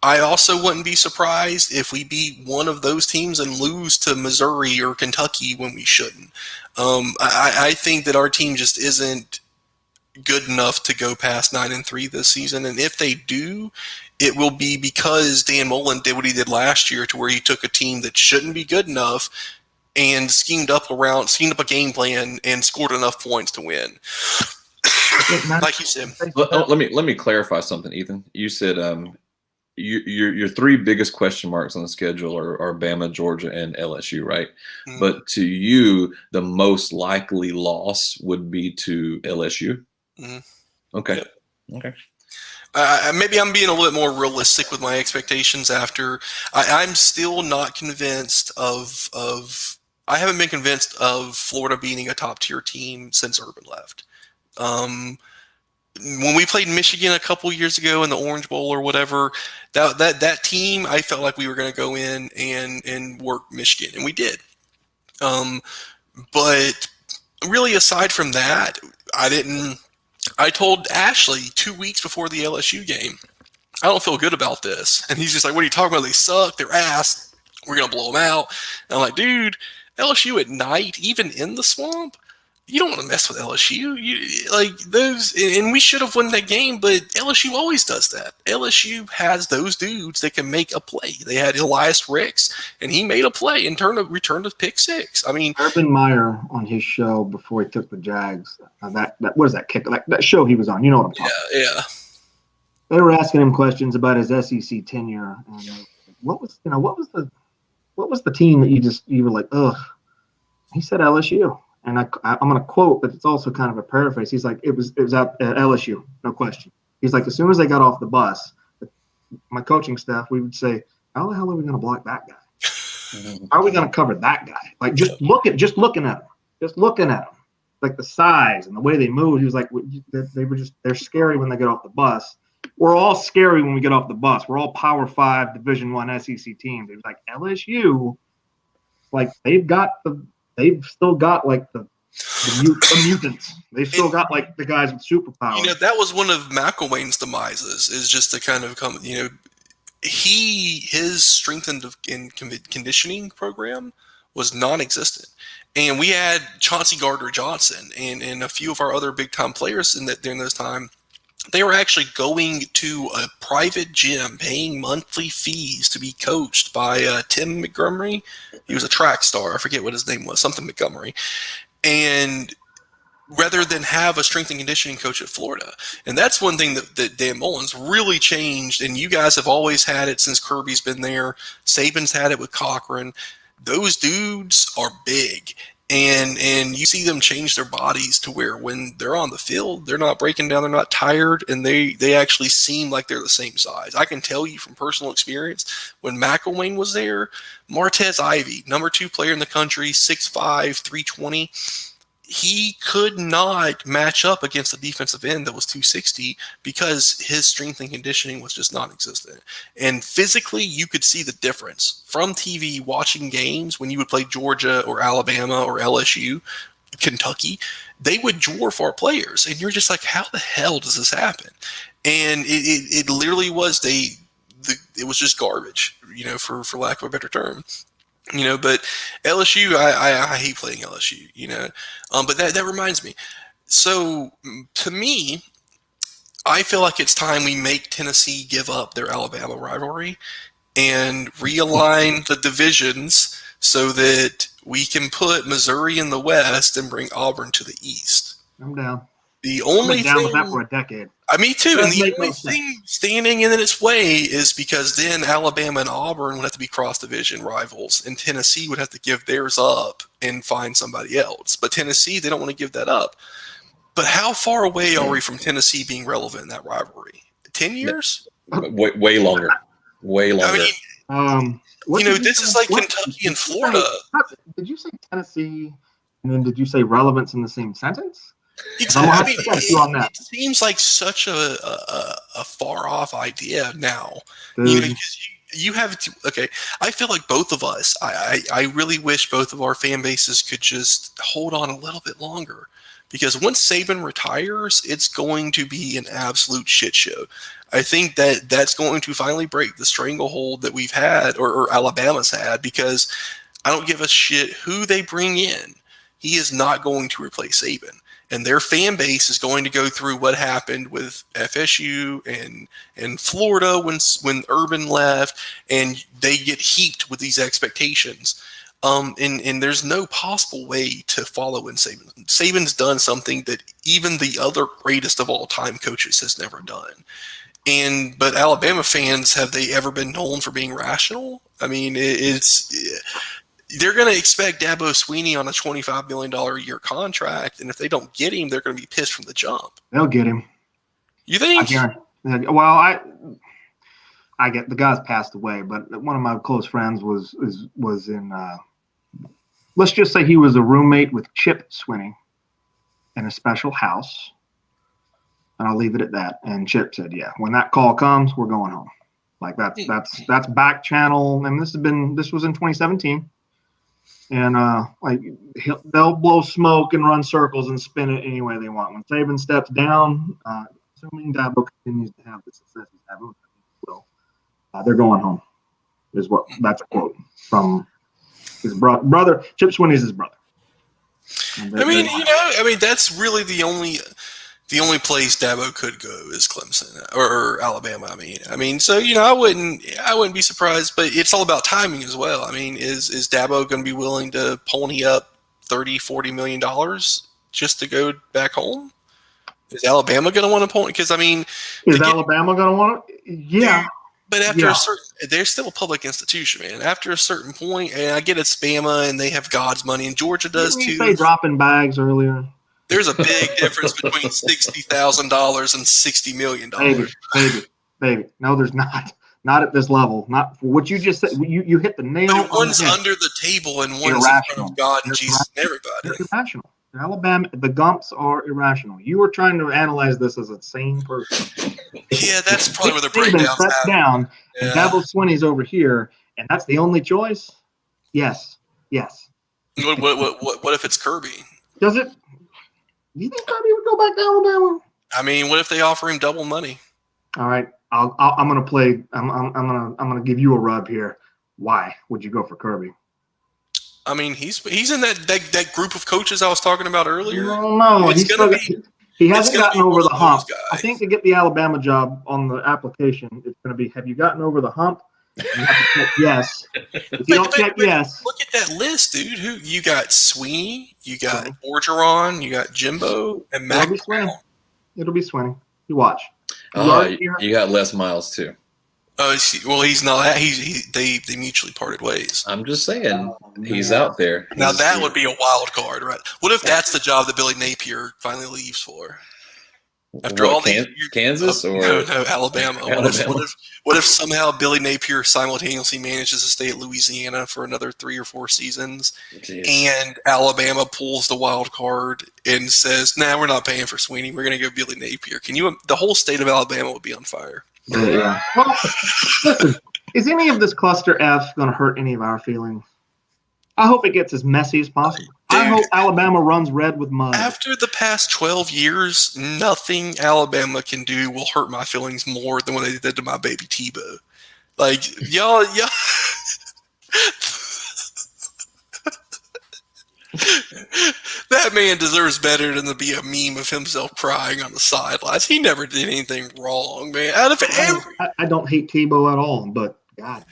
I also wouldn't be surprised if we beat one of those teams and lose to Missouri or Kentucky when we shouldn't. I think that our team just isn't good enough to go past 9-3 this season, and if they do, it will be because Dan Mullen did what he did last year, to where he took a team that shouldn't be good enough and schemed up a game plan and scored enough points to win. Like you said. Let me clarify something, Ethan. You said your three biggest question marks on the schedule are Bama, Georgia, and LSU, right? Mm-hmm. But to you, the most likely loss would be to LSU. Mm-hmm. Okay. Yep. Okay. Maybe I'm being a little bit more realistic with my expectations. After I'm still not convinced of. I haven't been convinced of Florida being a top tier team since Urban left. When we played Michigan a couple years ago in the Orange Bowl or whatever, that team, I felt like we were going to go in and work Michigan, and we did. But really, aside from that, I told Ashley 2 weeks before the LSU game, I don't feel good about this. And he's just like, what are you talking about? They suck. They're ass. We're going to blow them out. And I'm like, dude, LSU at night, even in the swamp, you don't want to mess with LSU. And we should have won that game, but LSU always does that. LSU has those dudes that can make a play. They had Elias Ricks, and he made a play and returned a pick six. I mean, Urban Meyer on his show before he took the Jags. That what is that kick? That show he was on. You know what I'm talking about? Yeah. They were asking him questions about his SEC tenure. And what was the team that you were like, ugh? He said LSU. And I'm going to quote, but it's also kind of a paraphrase. He's like, it was at LSU, no question. He's like, as soon as they got off the bus, my coaching staff, we would say, how the hell are we going to block that guy? How are we going to cover that guy? Like, just looking at him, like the size and the way they move. He was like, they're scary when they get off the bus. We're all scary when we get off the bus. We're all Power 5 Division I SEC teams. He was like, LSU, like they've still got like the mutants. They've still got like the guys with superpowers. That was one of McElwain's demises, is just to kind of come, his strength and conditioning program was non-existent. And we had Chauncey Gardner-Johnson and a few of our other big-time players during this time. They were actually going to a private gym, paying monthly fees to be coached by Tim Montgomery. He was a track star. I forget what his name was, something Montgomery. And rather than have a strength and conditioning coach at Florida. And that's one thing that Dan Mullen's really changed. And you guys have always had it since Kirby's been there. Saban's had it with Cochran. Those dudes are big. And you see them change their bodies to where when they're on the field, they're not breaking down, they're not tired, and they actually seem like they're the same size. I can tell you from personal experience, when McElwain was there, Martez Ivey, number 2 player in the country, 6'5", 320, he could not match up against a defensive end that was 260 because his strength and conditioning was just non-existent. And physically, you could see the difference from TV watching games when you would play Georgia or Alabama or LSU, Kentucky. They would dwarf our players, and you're just like, how the hell does this happen? And it literally was it was just garbage, for lack of a better term. But LSU, I hate playing LSU, but that reminds me. So to me, I feel like it's time we make Tennessee give up their Alabama rivalry and realign the divisions so that we can put Missouri in the West and bring Auburn to the East. I'm down. The only down with that for a decade. Me too. And the only thing standing in its way is because then Alabama and Auburn would have to be cross-division rivals, and Tennessee would have to give theirs up and find somebody else. But Tennessee, they don't want to give that up. But how far away are we from Tennessee being relevant in that rivalry? 10 years? Way longer. Way longer. This is like Kentucky and Florida. Did you say Tennessee, and then did you say relevance in the same sentence? Exactly. It seems like such a far off idea now. Because you have to. Okay, I feel like both of us. I really wish both of our fan bases could just hold on a little bit longer, because once Saban retires, it's going to be an absolute shit show. I think that's going to finally break the stranglehold that we've had, or Alabama's had, because I don't give a shit who they bring in. He is not going to replace Saban. And their fan base is going to go through what happened with FSU and Florida when Urban left, and they get heaped with these expectations. And there's no possible way to follow in Saban. Saban's done something that even the other greatest of all time coaches has never done. But Alabama fans, have they ever been known for being rational? I mean, they're going to expect Dabo Swinney on a $25 million a year contract, and if they don't get him, they're going to be pissed from the jump. They'll get him. You think? Well, I get the guy's passed away, but one of my close friends was in. Let's just say he was a roommate with Chip Swinney in a special house, and I'll leave it at that. And Chip said, "Yeah, when that call comes, we're going home." Like that's back channel, and this was in 2017. And they'll blow smoke and run circles and spin it any way they want. When Saban steps down, assuming Dabo continues to have the success he's having, they're going home. That's a quote from his brother. Chip Swinney's his brother. That's really the only place Dabo could go is Clemson or Alabama. So I wouldn't be surprised, but it's all about timing as well. I mean, is Dabo going to be willing to pony up $30-40 million just to go back home? Is Alabama going to want to pony? Because Alabama going to want to? Yeah. But after a certain, they're still a public institution, man. After a certain point, and I get it's Bama and they have God's money, and Georgia does too. You say dropping bags earlier. There's a big difference between $60,000 and $60 million. Baby. No, there's not. Not at this level. Not for what you just said. You hit the nail. But one's under the table and one's in front of God and Jesus and everybody. They're irrational. Alabama, the Gumps are irrational. You were trying to analyze this as a sane person. Yeah, that's probably where the breakdown's at. Down, and Dabo Swinney's over here, and that's the only choice? Yes. What if it's Kirby? Does it? Do you think Kirby would go back to Alabama? What if they offer him double money? All right, I'm gonna play. I'm gonna give you a rub here. Why would you go for Kirby? He's in that group of coaches I was talking about earlier. No, he hasn't gotten over the hump. I think to get the Alabama job on the application, it's going to be, have you gotten over the hump? You have to check yes. If you don't check yes. Look at that list, dude. Who you got? Swinney, you got Orgeron, you got Jimbo, and Mac. It'll be Swinney. You watch. You got Les Miles too. Well, he's not. They mutually parted ways. I'm just saying, he's out there. Now that would be a wild card, right? What if that's the job that Billy Napier finally leaves for? After all these Kansas or no, Alabama. What if somehow Billy Napier simultaneously manages to stay at Louisiana for another 3 or 4 seasons, and Alabama pulls the wild card and says, "Nah, we're not paying for Swinney. We're going to go Billy Napier." The whole state of Alabama would be on fire. Yeah. Well, listen, is any of this cluster F going to hurt any of our feelings? I hope it gets as messy as possible. Dude, I hope Alabama runs red with mud. After the past 12 years, nothing Alabama can do will hurt my feelings more than what they did to my baby Tebow. Y'all. That man deserves better than to be a meme of himself crying on the sidelines. He never did anything wrong, man. I don't hate Tebow at all, but God,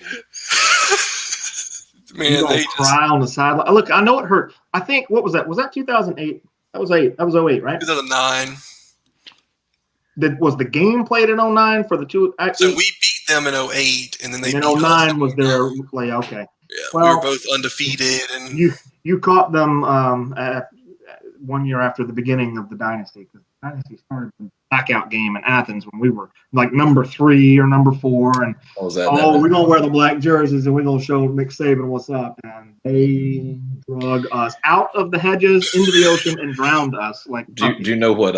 man, they cry on the sideline. Look, I know it hurt. I think what was that? Was that 2008? That was 8. That was 08, right? 2009. Was the game played in 09 for the two? So we beat them in 08, and then they beat 09 was their play. Okay. Yeah, we were both undefeated, and you caught them 1 year after the beginning of the dynasty, because the dynasty started the blackout game in Athens when we were like number 3 or number 4, and we're gonna wear the black jerseys and we're gonna show Nick Saban what's up, and they drug us out of the hedges into the ocean and drowned us. Do you know what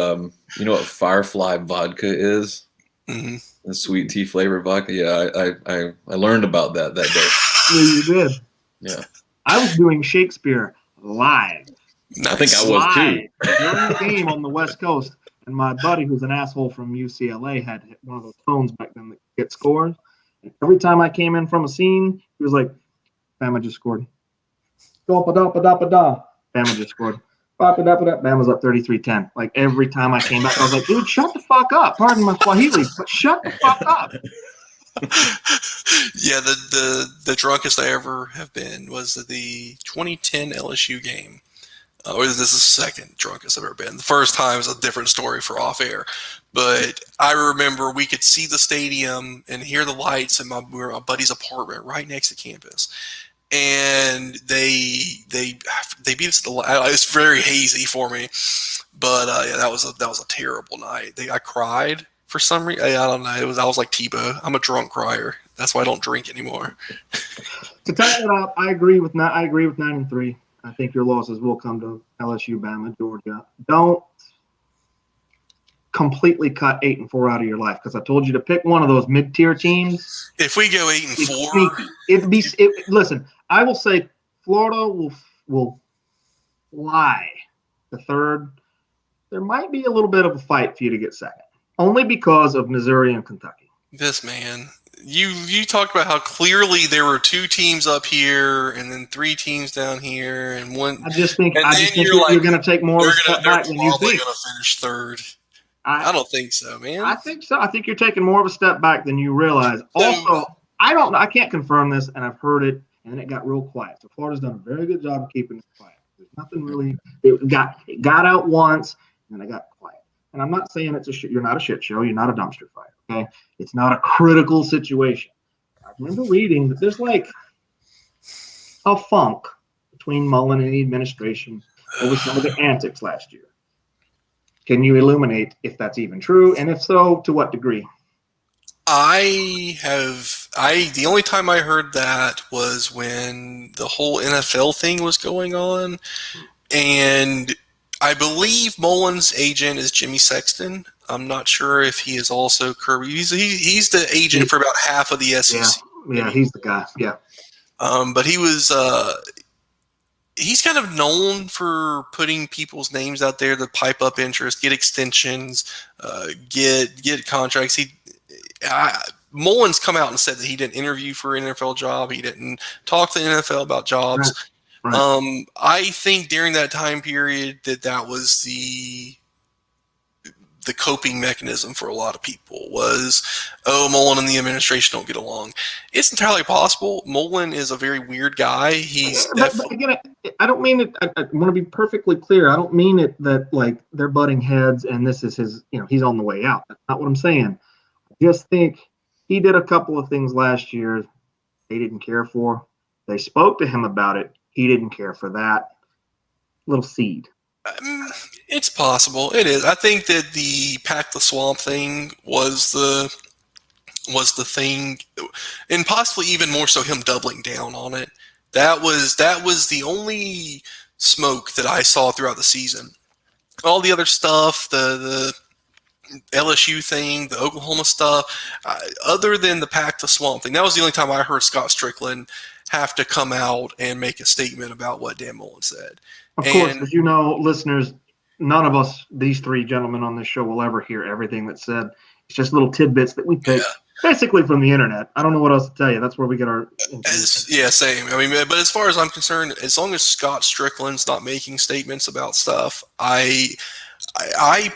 Firefly vodka is? Mm-hmm. The sweet tea flavored vodka. Yeah, I learned about that day. Yeah, you did. Yeah. I was doing Shakespeare live Nice. I think I was too. During the game on the West Coast, and my buddy, who's an asshole from UCLA, had one of those phones back then that get scores. And every time I came in from a scene, he was like, Bama just scored. Bama just scored. Bama's up 33-10. Like every time I came back, I was like, dude, shut the fuck up. Pardon my Swahili, but shut the fuck up. Yeah, the drunkest I ever have been was the 2010 LSU game. Or this is the second drunkest I've ever been. The first time is a different story for off air. But I remember we could see the stadium and hear the lights in my buddy's apartment right next to campus. And they beat us. It's very hazy for me, but yeah, that was a terrible night. I cried for some reason. I don't know. I was like Tebow. I'm a drunk crier. That's why I don't drink anymore. To tie it up, I agree with 9-3. I think your losses will come to LSU, Bama, Georgia. Don't completely cut 8-4 out of your life, because I told you to pick one of those mid-tier teams. If we go 8-4, listen. I will say Florida will lie the third. There might be a little bit of a fight for you to get second, only because of Missouri and Kentucky. This man, you talked about how clearly there were 2 teams up here and then 3 teams down here and one. I just think you're going to take more of a step back than you think. They're probably going to finish third. I don't think so, man. I think so. I think you're taking more of a step back than you realize. Also, I don't know. I can't confirm this, and I've heard it, and it got real quiet. So Florida's done a very good job of keeping it quiet. There's nothing really. It got out once, and then it got quiet. And I'm not saying you're not a shit show. You're not a dumpster fire. Okay, it's not a critical situation. I remember reading that there's like a funk between Mullen and the administration over some of the antics last year. Can you illuminate if that's even true? And if so, to what degree? The only time I heard that was when the whole NFL thing was going on. And I believe Mullen's agent is Jimmy Sexton. I'm not sure if he is also Kirby. He's the agent for about half of the SEC. Yeah, he's the guy. Yeah. But he was he's kind of known for putting people's names out there to pipe up interest, get extensions, get contracts. Mullen's come out and said that he didn't interview for an NFL job. He didn't talk to the NFL about jobs. Right. I think during that time period that was the coping mechanism for a lot of people was, Mullen and the administration don't get along. It's entirely possible. Mullen is a very weird guy. But again, I don't mean it. I want to be perfectly clear. I don't mean it that like they're butting heads and this is his, he's on the way out. That's not what I'm saying. I just think he did a couple of things last year they didn't care for. They spoke to him about it. He didn't care for that. Little seed. It's possible. It is. I think that the Pack the Swamp thing was the thing, and possibly even more so him doubling down on it. That was the only smoke that I saw throughout the season. All the other stuff, the LSU thing, the Oklahoma stuff, other than the Pack the Swamp thing, that was the only time I heard Scott Strickland have to come out and make a statement about what Dan Mullen said. Of course, as you know, listeners, none of us, these 3 gentlemen on this show, will ever hear everything that's said. It's just little tidbits that we pick, basically from the internet. I don't know what else to tell you. That's where we get our information. Yeah, same. I mean, but as far as I'm concerned, as long as Scott Strickland's not making statements about stuff, I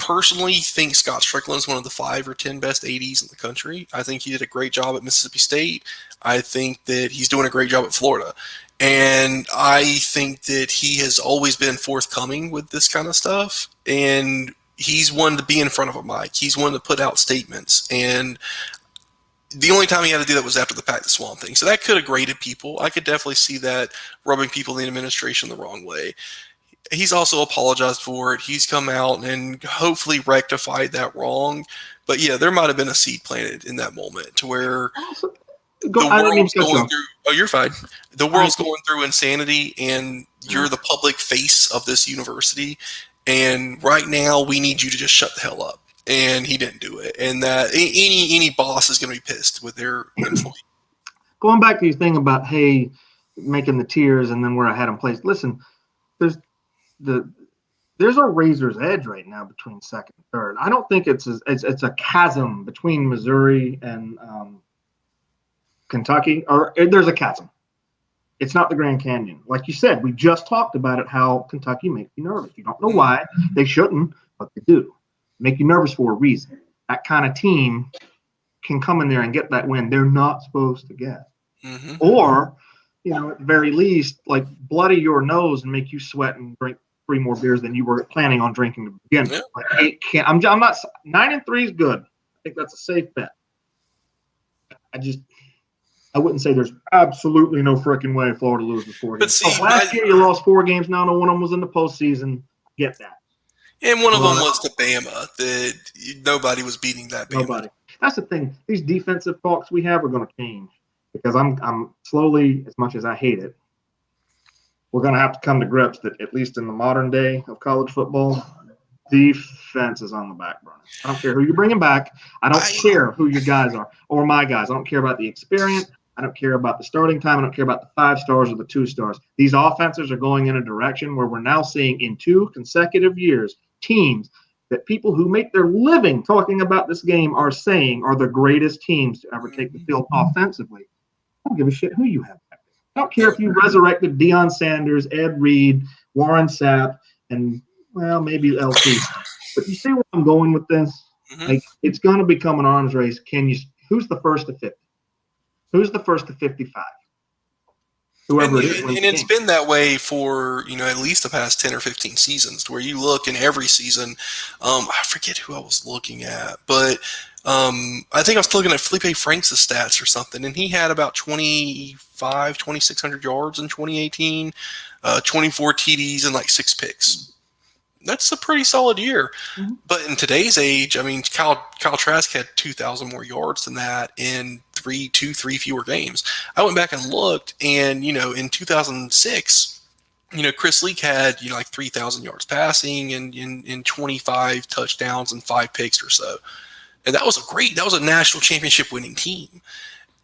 personally think Scott Strickland's one of the 5 or 10 best ADs in the country. I think he did a great job at Mississippi State. I think that he's doing a great job at Florida. And I think that he has always been forthcoming with this kind of stuff. And he's one to be in front of a mic. He's one to put out statements. And the only time he had to do that was after the Pack the Swamp thing. So that could have grated people. I could definitely see that rubbing people in the administration the wrong way. He's also apologized for it. He's come out and hopefully rectified that wrong. But yeah, there might have been a seed planted in that moment to where you're fine. The world's going through insanity, and you're the public face of this university. And right now, we need you to just shut the hell up. And he didn't do it. And that any boss is going to be pissed with their employee. Going back to your thing about making the tiers and then where I had them placed. Listen, there's a razor's edge right now between second and third. I don't think it's a chasm between Missouri and Kentucky, or there's a chasm. It's not the Grand Canyon. Like you said, we just talked about it, how Kentucky makes you nervous. You don't know why. They shouldn't, but they do. Make you nervous for a reason. That kind of team can come in there and get that win they're not supposed to get. Mm-hmm. Or, at the very least, like bloody your nose and make you sweat and drink 3 more beers than you were planning on drinking to begin with. Like, it can't. I'm not. 9-3 is good. I think that's a safe bet. I wouldn't say there's absolutely no freaking way Florida loses 4 games. But see, last year you lost 4 games. Now one of them was in the postseason. Get that. And one of them was to Bama. That nobody was beating that Bama. Nobody. That's the thing. These defensive talks we have are going to change because I'm slowly, as much as I hate it, we're going to have to come to grips that at least in the modern day of college football, defense is on the back burner. I don't care who you're bringing back. I don't care who your guys are or my guys. I don't care about the experience. I don't care about the starting time. I don't care about the 5 stars or the 2 stars. These offenses are going in a direction where we're now seeing in 2 consecutive years teams that people who make their living talking about this game are saying are the greatest teams to ever take the field offensively. I don't give a shit who you have back there. I don't care if you resurrected Deion Sanders, Ed Reed, Warren Sapp, and, well, maybe LT. But you see where I'm going with this? Mm-hmm. Like, it's going to become an arms race. Who's the first to 50? Who's the first to 55? Whoever it is. And it's been that way for, at least the past 10 or 15 seasons, where you look in every season. I forget who I was looking at, but I think I was looking at Felipe Franks' stats or something, and he had about 2,600 yards in 2018, 24 TDs and like 6 picks. That's a pretty solid year. Mm-hmm. But in today's age, I mean, Kyle Trask had 2,000 more yards than that in 3 fewer games. I went back and looked, and, in 2006, Chris Leak had, like 3,000 yards passing and 25 touchdowns and 5 picks or so. And that was a national championship winning team.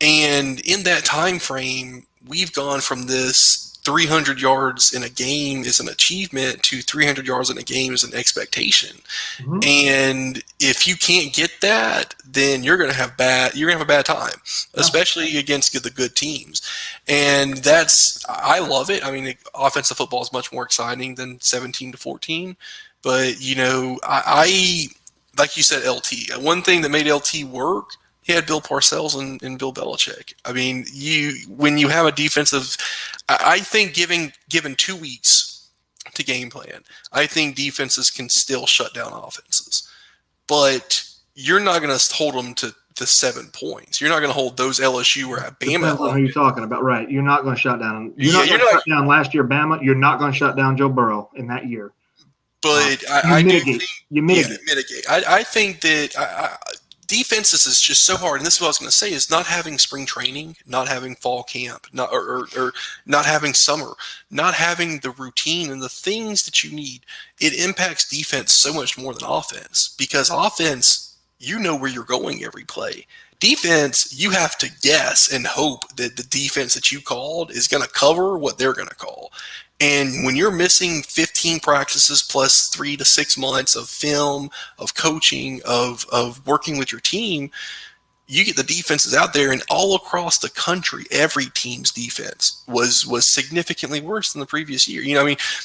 And in that time frame, we've gone from this 300 yards in a game is an achievement to 300 yards in a game is an expectation. Mm-hmm. And if you can't get that, then you're going to have a bad time, especially against the good teams. And I love it. I mean, offensive football is much more exciting than 17-14, but I like you said, LT, one thing that made LT work, he had Bill Parcells and Bill Belichick. I mean, when you have a defensive, I think given 2 weeks to game plan, I think defenses can still shut down offenses. But you're not going to hold them to 7 points. You're not going to hold those LSU or Bama. Depends on who you're talking about, right? You're not going to shut down. You're not going to shut down last year Bama. You're not going to shut down Joe Burrow in that year. But you mitigate. I think that defenses is just so hard, and this is what I was going to say, is not having spring training, not having fall camp, or not having summer, not having the routine and the things that you need. It impacts defense so much more than offense, because offense, where you're going every play. Defense, you have to guess and hope that the defense that you called is going to cover what they're going to call. And when you're missing 15 practices plus 3 to 6 months of film, of coaching, of working with your team, you get the defenses out there, and all across the country, every team's defense was significantly worse than the previous year.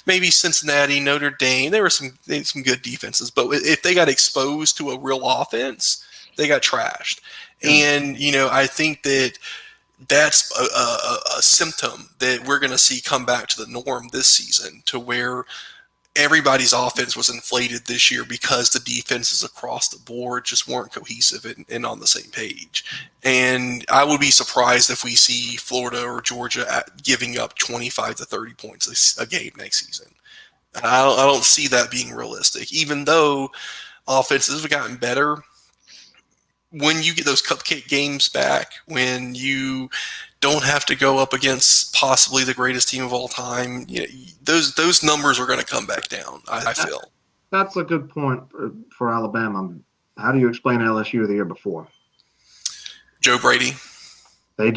Maybe Cincinnati, Notre Dame, they had some good defenses, but if they got exposed to a real offense, they got trashed. And, I think that's a symptom that we're going to see come back to the norm this season, to where everybody's offense was inflated this year because the defenses across the board just weren't cohesive and on the same page. And I would be surprised if we see Florida or Georgia giving up 25 to 30 points a game next season. I don't see that being realistic, even though offenses have gotten better. When you get those cupcake games back, when you don't have to go up against possibly the greatest team of all time, those numbers are going to come back down, I feel. That's a good point for Alabama. How do you explain LSU the year before? Joe Brady. They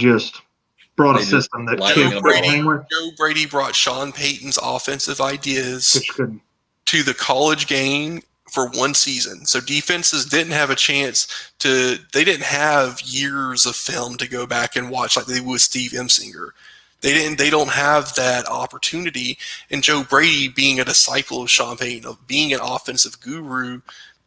brought a They just system that lightning kids in a could bottle. hang with. Joe Brady brought Sean Payton's offensive ideas Which could to the college game for one season. So defenses didn't have a chance they didn't have years of film to go back and watch like they would with Steve Emsinger. They don't have that opportunity. And Joe Brady, being a disciple of Sean Payton, of being an offensive guru,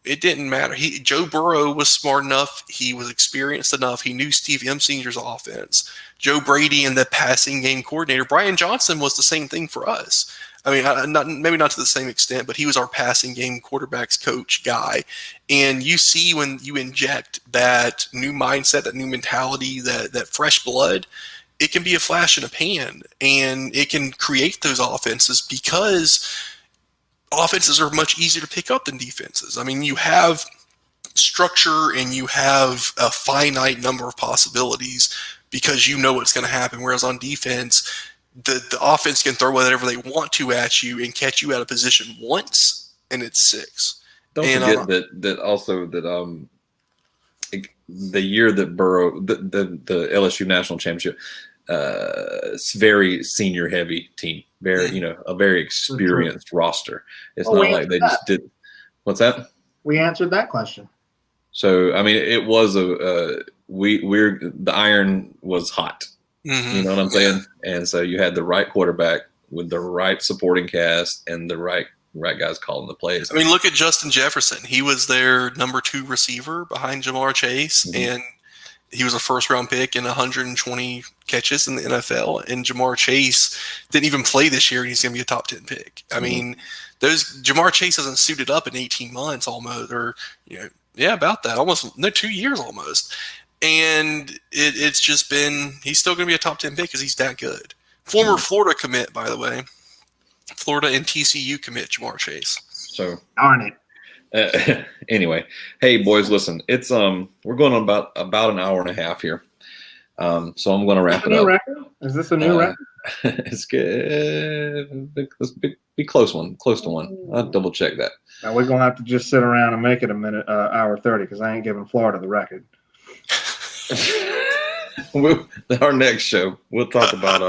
it didn't matter. Joe Burrow was smart enough. He was experienced enough. He knew Steve Emsinger's offense. Joe Brady and the passing game coordinator. Brian Johnson was the same thing for us. I mean, maybe not to the same extent, but he was our passing game quarterbacks coach guy. And you see when you inject that new mindset, that new mentality, that fresh blood, it can be a flash in a pan, and it can create those offenses because offenses are much easier to pick up than defenses. I mean, you have structure and you have a finite number of possibilities because you know what's going to happen. Whereas on defense, the offense can throw whatever they want to at you and catch you out of position once, and it's 6. Don't forget that the year that Burrow, the LSU national championship, it's very senior heavy team, a very experienced roster. It's not like they just did. What's that? We answered that question. So I mean, it was the iron was hot. Mm-hmm. You know what I'm saying? And so you had the right quarterback with the right supporting cast and the right guys calling the plays. I mean, look at Justin Jefferson. He was their number 2 receiver behind Jamar Chase, and he was a first-round pick in 120 catches in the NFL. And Jamar Chase didn't even play this year, and he's going to be a top 10 pick. I mean, Jamar Chase hasn't suited up in 18 months almost, or about that, almost 2 years almost. And it's just been – he's still going to be a top 10 pick because he's that good. Former Florida commit, by the way. Florida and TCU commit Jamar Chase. So darn it. Anyway, hey boys, listen. It's we're going on about an hour and a half here. So I'm going to wrap it up. Record? Is this a new record? It's good. Let's be close to one. I'll double check that. Now we're gonna have to just sit around and make it hour 30 because I ain't giving Florida the record. Our next show, we'll talk about.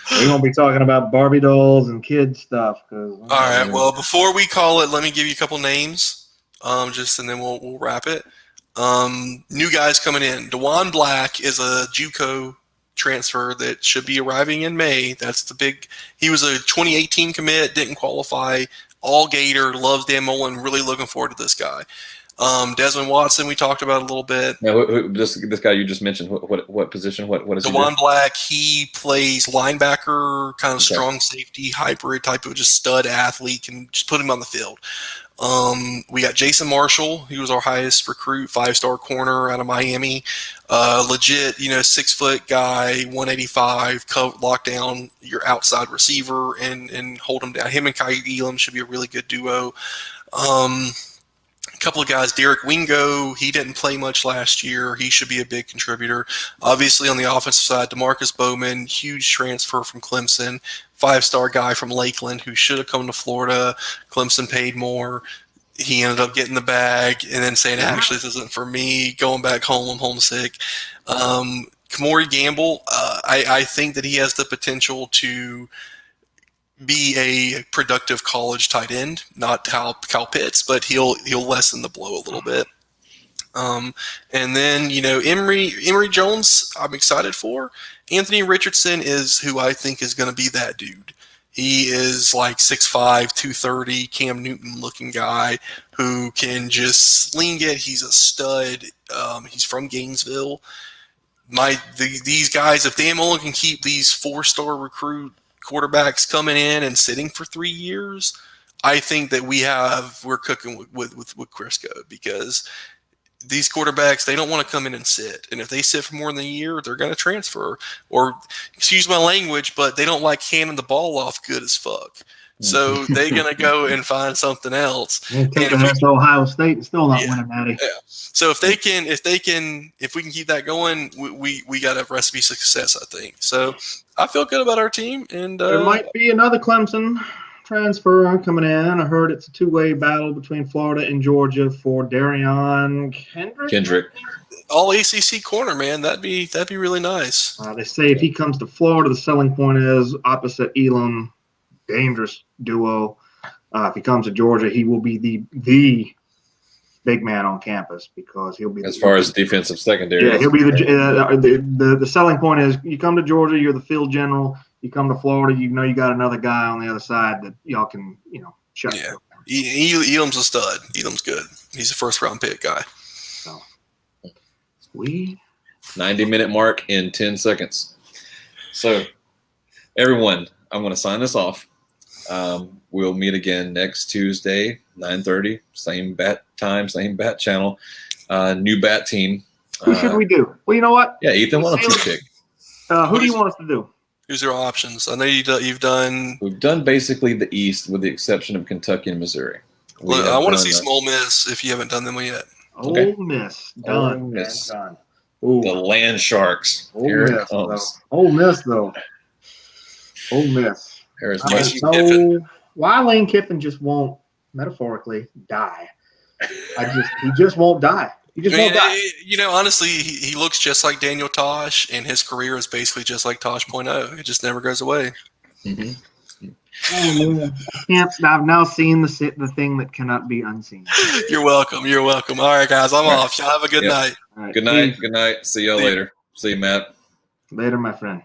We're gonna be talking about Barbie dolls and kid stuff. All right. Well, before we call it, let me give you a couple names, and then we'll wrap it. New guys coming in. DeJuan Black is a JUCO transfer that should be arriving in May. That's the big. He was a 2018 commit, didn't qualify. All Gator, loves Dan Mullen. Really looking forward to this guy. Desmond Watson, we talked about a little bit. Now, this guy you just mentioned, what position? What is DeJuan Black? He plays linebacker, kind of strong safety, hybrid type of just stud athlete. Can just put him on the field. We got Jason Marshall, he was our highest recruit, 5-star corner out of Miami. Legit, 6-foot guy, 185, lock down your outside receiver and hold him down. Him and Kyrie Elam should be a really good duo. A couple of guys, Derek Wingo, he didn't play much last year. He should be a big contributor. Obviously, on the offensive side, DeMarcus Bowman, huge transfer from Clemson, 5-star guy from Lakeland who should have come to Florida. Clemson paid more. He ended up getting the bag and then saying, actually, this isn't for me. Going back home, I'm homesick. Kamori Gamble, I think that he has the potential to be a productive college tight end, not Kyle Pitts, but he'll lessen the blow a little bit. And then, Emory Jones, I'm excited for. Anthony Richardson is who I think is going to be that dude. He is like 6'5", 230, Cam Newton looking guy who can just sling it. He's a stud. He's from Gainesville. These guys, if Dan Mullen can keep these 4-star recruit quarterbacks coming in and sitting for 3 years, I think that we're cooking with Crisco, because these quarterbacks, they don't want to come in and sit. And if they sit for more than a year, they're going to transfer. Or, excuse my language, but they don't like handing the ball off good as fuck. So they're going to go and find something else. Take it to Ohio State and still not winning, Matty. Yeah. So if we can keep that going, we got a recipe for success, I think. So I feel good about our team. And there might be another Clemson transfer coming in. I heard it's a two-way battle between Florida and Georgia for Darion Kendrick. All ACC corner, man. That'd be really nice. They say if he comes to Florida, the selling point is opposite Elam, dangerous duo. If he comes to Georgia, he will be the big man on campus because he'll be as far as defensive secondary. Yeah, he'll be the selling point is you come to Georgia, you're the field general. You come to Florida, you know you got another guy on the other side that y'all can shut. Yeah, Elam's a stud. Elam's good. He's a first-round pick guy. So 90-minute mark in 10 seconds. So everyone, I'm going to sign this off. We'll meet again next Tuesday, 9:30, same bat time, same bat channel, new bat team. Who should we do? Well, you know what? Yeah, Ethan, why don't you pick? Who do you want us to do? Who's your options? I know you've done. We've done basically the East with the exception of Kentucky and Missouri. I want to see some Ole Miss if you haven't done them yet. Okay. Ole Miss. Done. Ole Miss. Done. Ooh. The Land Sharks. Here it comes. Ole Miss, though. Ole Miss. There's why Lane Kiffin just won't, metaphorically, die. He just won't die. He just won't die. Honestly, he looks just like Daniel Tosh, and his career is basically just like Tosh.0. It just never goes away. Mm-hmm. Oh, man. I've now seen the thing that cannot be unseen. You're welcome. All right, guys, I'm off. Y'all have a good night. Right. Good night. Good night. See y'all later. See you, Matt. Later, my friend.